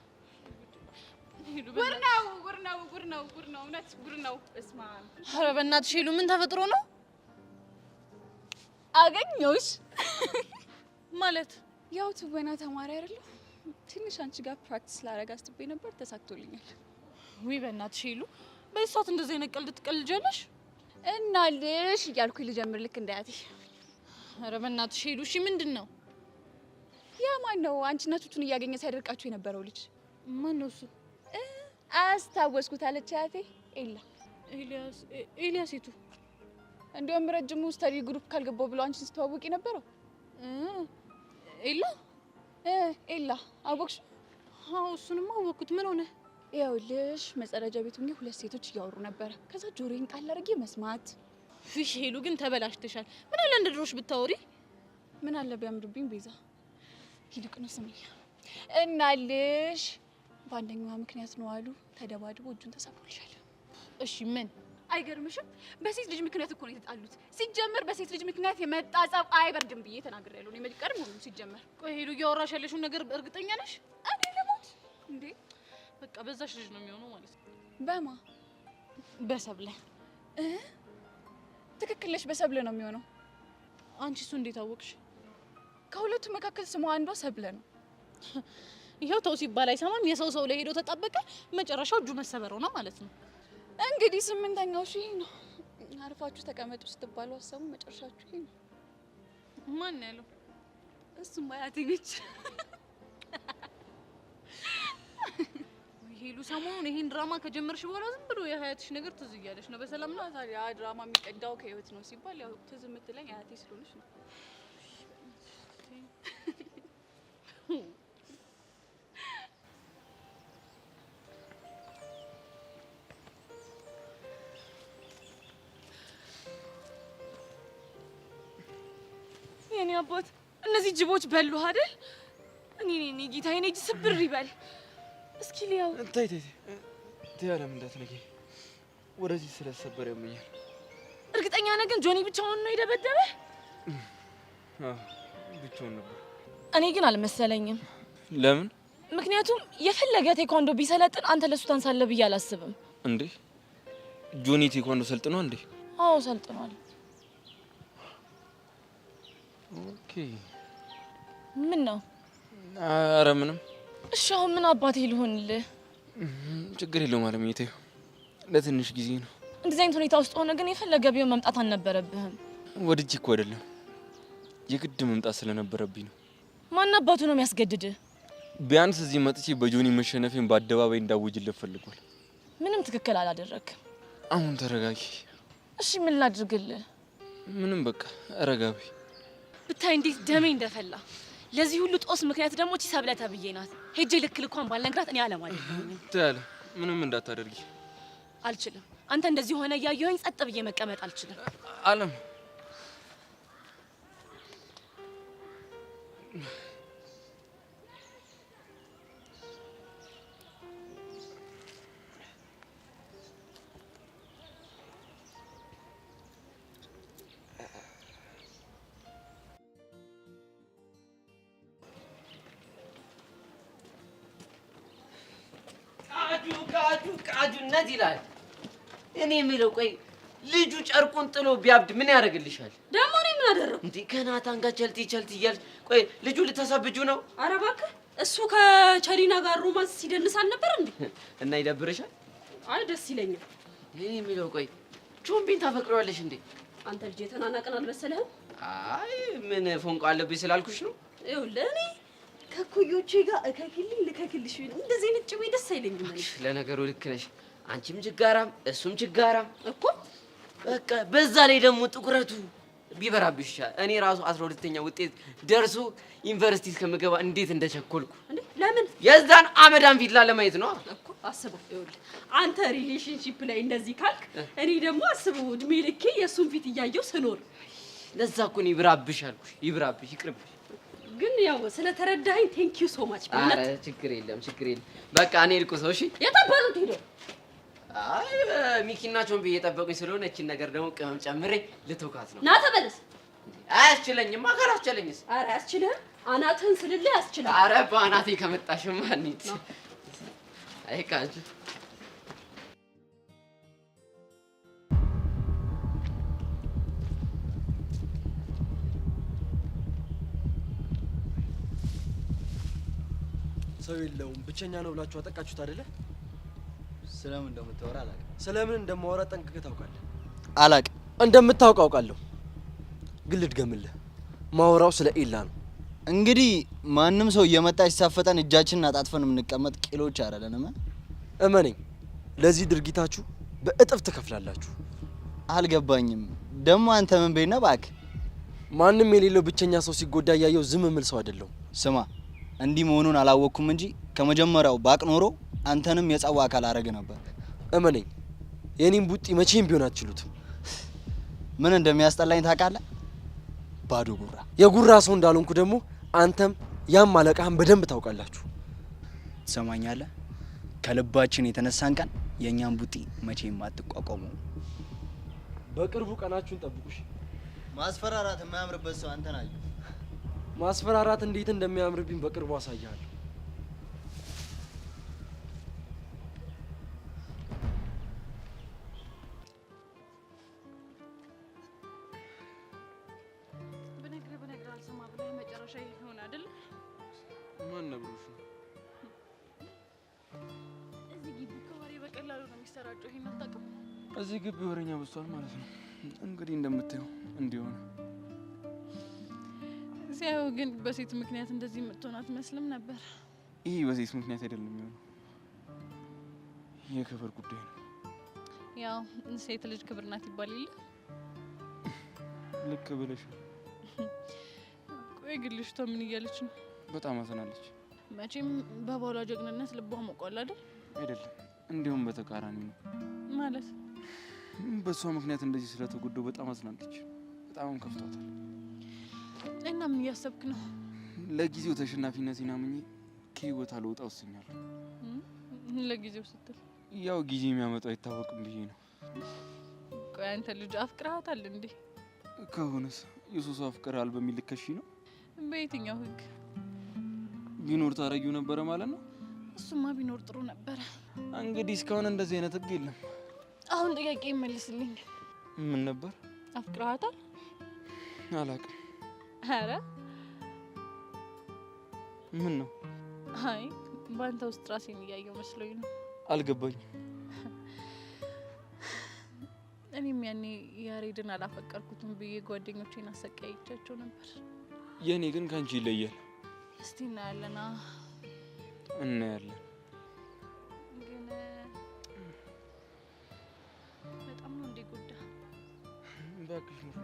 ጉድ ነው። እውነት ጉድ ነው። እስማ ኧረ በእናትሽ ሄሎ ምን ተፈጥሮ ነው? አገኘሁሽ ማለት ያው ትወና ተማሪ አይደለሁ። ትንሽ አንቺ ጋር ፕራክቲስ ላደርግ አስቤ ነበር፣ ተሳክቶልኛል። ውይ በእናትሽ ሄሎ በዚህ ሰዓት እንደዚህ አይነት ቀልድ ትቀልጃለሽ? እናልሽ እያልኩኝ ልጀምር ልክ እንዳያቴ። ኧረ በእናትሽ ሄሉ እሺ ምንድን ነው? ያ ማን ነው አንቺና ቱቱን እያገኘ ሲያደርቃችሁ የነበረው ልጅ? ማን ነው እሱ? አስታወስኩት አለች አያቴ። ኤልያስ የቱ? እንዲያውም ረጅሙ ስተዲ ግሩፕ ካልገባው ብሎ አንቺን ስተዋወቂ ነበረው። ኤላ አወቅሽ? አዎ እሱንማ አወቅኩት። ምን ሆነ? ይኸውልሽ መጸዳጃ ቤት ሆኜ ሁለት ሴቶች እያወሩ ነበረ። ከዛ ጆሮዬን ቃል አድርጌ መስማት። ፊሽ ሄሉ ግን ተበላሽተሻል። ምን አለ እንደ ድሮሽ ብታወሪ? ምን አለ ቢያምርብኝ ቤዛ። ሂድቅ ነው ስምኝ እናልሽ በአንደኛዋ ምክንያት ነው አሉ ተደባድቦ እጁን ተሰብሮልሻል። እሺ ምን አይገርምሽም? በሴት ልጅ ምክንያት እኮ ነው የተጣሉት። ሲጀመር በሴት ልጅ ምክንያት የመጣ ጸብ አይበርድም ብዬ ተናግሬያለሁ። እኔ ቀድሞ ነው ሲጀመር። ቆይ ሄሉ እያወራሽ ያለሽውን ነገር እርግጠኛ ነሽ? እኔ ልሞት እንዴ? በቃ በዛሽ ልጅ ነው የሚሆነው ማለት ነው። በማ በሰብለ ትክክል ነሽ። በሰብለ ነው የሚሆነው። አንቺ እሱ እንዴት አወቅሽ? ከሁለቱ መካከል ስሟ አንዷ ሰብለ ነው። ይሄው ተው ሲባል አይሰማም። የሰው ሰው ላይ ሄዶ ተጣበቀ፣ መጨረሻው እጁ መሰበረው ነው ማለት ነው። እንግዲህ ስምንተኛው ሺህ ነው። አርፋችሁ ተቀመጡ ስትባሉ አሰቡ፣ መጨረሻችሁ ይሄ ነው። ማን ያለው? እሱማ አያቴ ነች። ሄሉ ሰሞኑን ይሄን ድራማ ከጀመርሽ በኋላ ዝም ብሎ የሀያትሽ ነገር ትዝ እያለሽ ነው። በሰላም ነው ታዲያ? ድራማ የሚቀዳው ከህይወት ነው ሲባል ያው ትዝ የምትለኝ አያቴ ስለሆነች ነው። የኔ አባት እነዚህ ጅቦች በሉ አይደል? እኔ ጌታዬ እኔ እጅ ስብር ይበል። እስኪ ሊያው ታይ አለም እንዳትነቂ፣ ወደዚህ ስለሰበር ያመኛል። እርግጠኛ ነህ ግን ጆኒ ብቻውን ነው የደበደበ? ብቻውን ነበር። እኔ ግን አልመሰለኝም። ለምን? ምክንያቱም የፈለገ ቴኳንዶ ቢሰለጥን አንተ ለሱ ታንሳለህ ብዬ አላስብም። እንዴ ጆኒ ቴኳንዶ ሰልጥኗል እንዴ? አዎ ሰልጥኗል። ኦኬ ምን ነው? ኧረ ምንም። እሺ አሁን ምን አባቴ ልሆንልህ? ችግር የለውም አለምዬ፣ ተይው ለትንሽ ጊዜ ነው። እንደዚህ አይነት ሁኔታ ውስጥ ሆነ ግን የፈለገ ቢሆን መምጣት አልነበረብህም። ወድጄ እኮ አይደለም የግድ መምጣት ስለነበረብኝ ነው። ማን አባቱ ነው የሚያስገድድህ? ቢያንስ እዚህ መጥቼ በጆኒ መሸነፌን በአደባባይ እንዳውጅልህ ፈልጓል። ምንም ትክክል አላደረግም። አሁን ተረጋጊ። እሺ ምን ላድርግልህ? ምንም በቃ ረጋቢ። ብታይ እንዴት ደሜ እንደፈላ። ለዚህ ሁሉ ጦስ ምክንያት ደግሞ እቺ ሰብለ ተብዬ ናት። ሄጄ ልክ ልኳን ባልነግራት እኔ አለማለሁ። ታያለ ምንም እንዳታደርጊ። አልችልም። አንተ እንደዚህ ሆነ እያየኸኝ ጸጥ ብዬ መቀመጥ አልችልም። አለም ቃጁ እነዚህ ይላል። እኔ የምለው ቆይ ልጁ ጨርቁን ጥሎ ቢያብድ ምን ያደርግልሻል? ደግሞ እኔ ምን አደረኩ? እንዴ ከናታን ጋር ቸልቲ እያልሽ ቆይ ልጁ ልተሰብጁ ነው? ኧረ እባክህ እሱ ከቸሪና ጋር ሮማንስ ሲደንስ አልነበር እንዴ? እና ይደብርሻል? አይ ደስ ይለኛል። እኔ የሚለው ቆይ ቾምቢን ታፈቅረዋለሽ እንዴ? አንተ ልጅ የተናናቀን አልመሰለህም? አይ ምን ፎንቆ አለብኝ ስላልኩሽ ነው። ይኸውልህ እኔ ከኩዮቼ ጋር እከክልኝ ልከክልሽ እንደዚህ አይነት ጭዌ ደስ አይለኝም። ለነገሩ ልክ ነሽ። አንቺም ችጋራም እሱም ችጋራም እኮ በቃ በዛ ላይ ደግሞ ጥቁረቱ ቢበራብሽ ይሻላል። እኔ ራሱ 12ኛ ውጤት ደርሶ ዩኒቨርሲቲ እስከምገባ እንዴት እንደቸኮልኩ እንዴ! ለምን የዛን አመዳን ፊት ለማየት ነው እኮ አስበው። ይኸውልህ አንተ ሪሌሽንሺፕ ላይ እንደዚህ ካልክ እኔ ደግሞ አስበው እድሜ ልኬ የእሱን ፊት እያየው ስኖር። ለዛ እኮ ነው ይብራብሽ አልኩሽ። ይብራብሽ ይቅርብሽ። ግን ያው ስለተረዳኸኝ ቴንክ ዩ ሶ ማች። ኧረ ችግር የለም ችግር የለም። በቃ እኔ ልቁ ሰው። እሺ የታባሉ ትሄደው? አይ ሚኪና ቾምቢ እየጠበቁኝ ስለሆነ እቺን ነገር ደግሞ ቅመም ጨምሬ ልተውካት ነው። ና ተመለስ። አያስችለኝም። ካላስችለኝስ? ኧረ አያስችልህም። አናትህን ስልልህ ያስችላል። ኧረ በአናቴ ከመጣሽማ እንሂድ። አይ ካንቺ ሰው የለውም ብቸኛ ነው ብላችሁ አጠቃችሁት አይደለ? ስለምን እንደምታወራ አላውቅም። ስለምን እንደማወራ ጠንቅቀህ ታውቃለህ? አላውቅም። እንደምታውቅ አውቃለሁ፣ ግን ልድገምልህ። ማወራው ስለ ኤላ ነው። እንግዲህ ማንም ሰው እየመጣ ሲሳፈጠን እጃችንን አጣጥፈን የምንቀመጥ ቂሎች አይደለንም። እመነኝ፣ ለዚህ ድርጊታችሁ በእጥፍ ትከፍላላችሁ። አልገባኝም። ደግሞ አንተ ምን ቤት ነህ እባክህ? ማንም የሌለው ብቸኛ ሰው ሲጎዳ እያየው ዝም ምል ሰው አይደለሁም። ስማ፣ እንዲህ መሆኑን አላወቅኩም እንጂ ከመጀመሪያው ባቅ ኖሮ አንተንም የጸዋ አካል አረግ ነበር። እመነኝ፣ የኔን ቡጢ መቼም ቢሆን አትችሉትም። ምን እንደሚያስጠላኝ ታውቃለህ? ባዶ ጉራ። የጉራ ሰው እንዳልሆንኩ ደግሞ አንተም ያም አለቃህን በደንብ ታውቃላችሁ። ትሰማኛለህ? ከልባችን የተነሳን ቀን የእኛን ቡጢ መቼም አትቋቋሙ። በቅርቡ ቀናችሁን ጠብቁሽ። ማስፈራራት የማያምርበት ሰው አንተ ናችሁ። ማስፈራራት እንዴት እንደሚያምርብኝ በቅርቡ አሳያለሁ። ብነግርህ አልሰማ ብለህ መጨረሻ ይሆን አይደል? ማን ነግሮሽ ነው? እዚህ ግቢ ከወሬ በቀላሉ ነው የሚሰራጨው። ይሄን አታውቅም? እዚህ ግቢ ወሬኛ በዝቷል ማለት ነው። እንግዲህ እንደምታየው እንዲሆነ ሲያው ግን በሴት ምክንያት እንደዚህ የምትሆን አትመስልም ነበር። ይህ በሴት ምክንያት አይደለም የሚሆነው፣ የክብር ጉዳይ ነው። ያው ሴት ልጅ ክብር ናት ይባል የለ? ልክ ብለሽ። ቆይ ግን ልጅቷ ምን እያለች ነው? በጣም አዝናለች። መቼም በባሏ ጀግንነት ልቧ ሞቋል አይደል? አይደለም፣ እንዲሁም በተቃራኒ ነው። ማለት በሷ ምክንያት እንደዚህ ስለተጎዳው በጣም አዝናለች። በጣም ከፍቷታል። እና ምን እያሰብክ ነው? ለጊዜው ተሸናፊነቴን አምኜ ከህይወት አልወጣ ወስኛለሁ። ለጊዜው ስትል? ያው ጊዜ የሚያመጣው አይታወቅም ብዬ ነው። ቆይ አንተ ልጅ አፍቅረሃታል እንዴ? ከሆነስ የሱስ አፍቅረሃል በሚል ልከሺ ነው? በየትኛው ህግ? ቢኖር ታረጊው ነበረ ማለት ነው? እሱማ ቢኖር ጥሩ ነበረ። እንግዲህ እስካሁን እንደዚህ አይነት ህግ የለም። አሁን ጥያቄ ይመልስልኝ። ምን ነበር? አፍቅረሃታል? አላውቅም። ኧረ ምን ነው? አይ በአንተ ውስጥ ራሴን እያየው መስሎኝ ነው። አልገባኝም። እኔም ያኔ ያሬድን አላፈቀርኩትም ብዬ ጓደኞቼን አሰቃይቻቸው ነበር። የኔ ግን ካንቺ ይለያል። እስቲ እናያለና እናያለን። ግን በጣም ነው እንዴ ጎዳ? እባክሽ ነው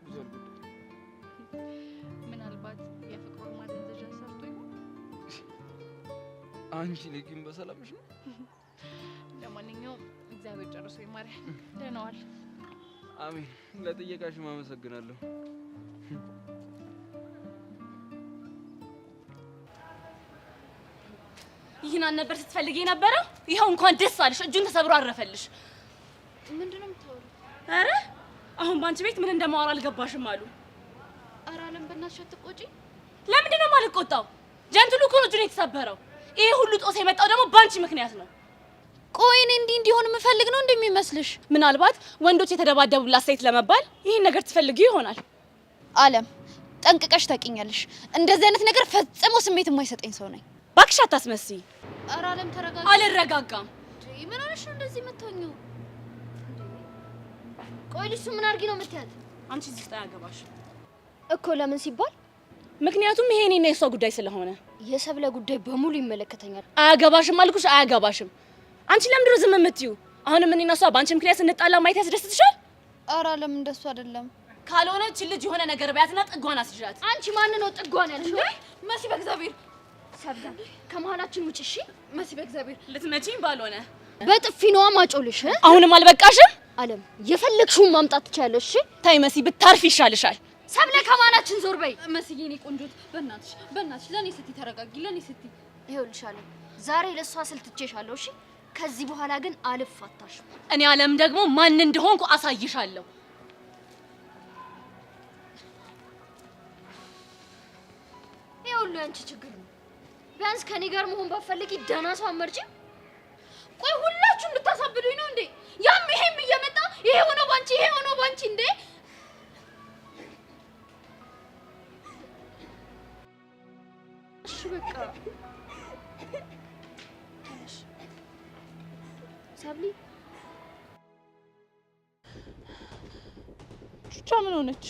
ብዙ አልጎዳም። ምናልባት የፍቅር ማደንዘዣ ሰርቶ ይሆን? አንቺ ላይ ግን በሰላምሽ ነው? ለማንኛውም እግዚአብሔር ጨርሶ ይማርህ። ደህና ዋል። አሜን። ለጥየቃሽም አመሰግናለሁ። ይህን አልነበር ስትፈልጊ የነበረው? ይኸው እንኳን ደስ አለሽ፣ እጁን ተሰብሮ አረፈልሽ። ምንድነው የምታወሪው? ኧረ አሁን ባንቺ ቤት ምን እንደማወራ አልገባሽም አሉ። ኧረ አለም በእናትሽ አትቆጪ። ለምንድን ነው የማልቆጣው? ጀንትሉ እኮ ነው እጁን የተሰበረው። ይሄ ሁሉ ጦስ የመጣው ደግሞ ባንቺ ምክንያት ነው። ቆይ እኔ እንዲሆን የምፈልግ ነው እንደሚመስልሽ? ምናልባት ወንዶች የተደባደቡላት ሴት ለመባል ይህን ነገር ትፈልጊ ይሆናል። አለም ጠንቅቀሽ ታውቂኛለሽ። እንደዚህ አይነት ነገር ፈጽሞ ስሜት የማይሰጠኝ ሰው ነኝ። እባክሽ አታስመስይ። ኧረ አለም ተረጋጋ። አልረጋጋም። ምን ሆነሽ ነው እንደዚህ የምትሆኚው? ቆይ ልሱ ምን አድርጊ ነው የምትያት? አንቺ እዚህ ውስጥ አያገባሽም እኮ። ለምን ሲባል? ምክንያቱም ይሄ እኔና የሷ ጉዳይ ስለሆነ። የሰብለ ጉዳይ በሙሉ ይመለከተኛል። አያገባሽም አልኩሽ፣ አያገባሽም። አንቺ ለምንድን ነው ዝም የምትይው? አሁንም እኔና እሷ በአንቺ ምክንያት ስንጣላ ማየት ያስደስትሻል? ኧረ አለም እንደሱ አይደለም። ካልሆነ እቺ ልጅ የሆነ ነገር በያትና ጥጓን አስይዣት። አንቺ ማን ነው ጥጓን ያልሽው? መሲ በእግዚአብሔር ሰብለ ከመሀላችን ውጭ። እሺ መሲ በእግዚአብሔር ልትመጪኝ ባልሆነ በጥፊ ነዋ ማጮልሽ። አሁንም አልበቃሽም? አለም የፈለግሽውን ማምጣት ትችያለሽ። እሺ ታይ መሲ ብታርፍ ይሻልሻል። ሰብለ ከማናችን ዞር በይ። መስዬ እኔ ቆንጆት፣ በእናትሽ ለኔ ስትይ ተረጋጊ፣ ለኔ ስትይ። ይኸውልሽ አለም ዛሬ ለሷ ስልትቼሻለሁ። እሺ ከዚህ በኋላ ግን አልፋታሽም። እኔ አለም ደግሞ ማን እንደሆንኩ አሳይሻለሁ። ይሄ ሁሉ ያንቺ ችግር ነው። ቢያንስ ከኔ ጋር መሆን ባፈልጊ ደህና ሰው አመርጪ። ቆይ ሁላችሁም ልታሳብዱኝ ነው እንዴ? ያም ይሄም እየመጣ ይሄ ሆኖ ባንቺ፣ ይሄ ሆኖ ባንቺ እንዴ? እሺ በቃ ሰብሊ ቹቻ ምን ሆነች?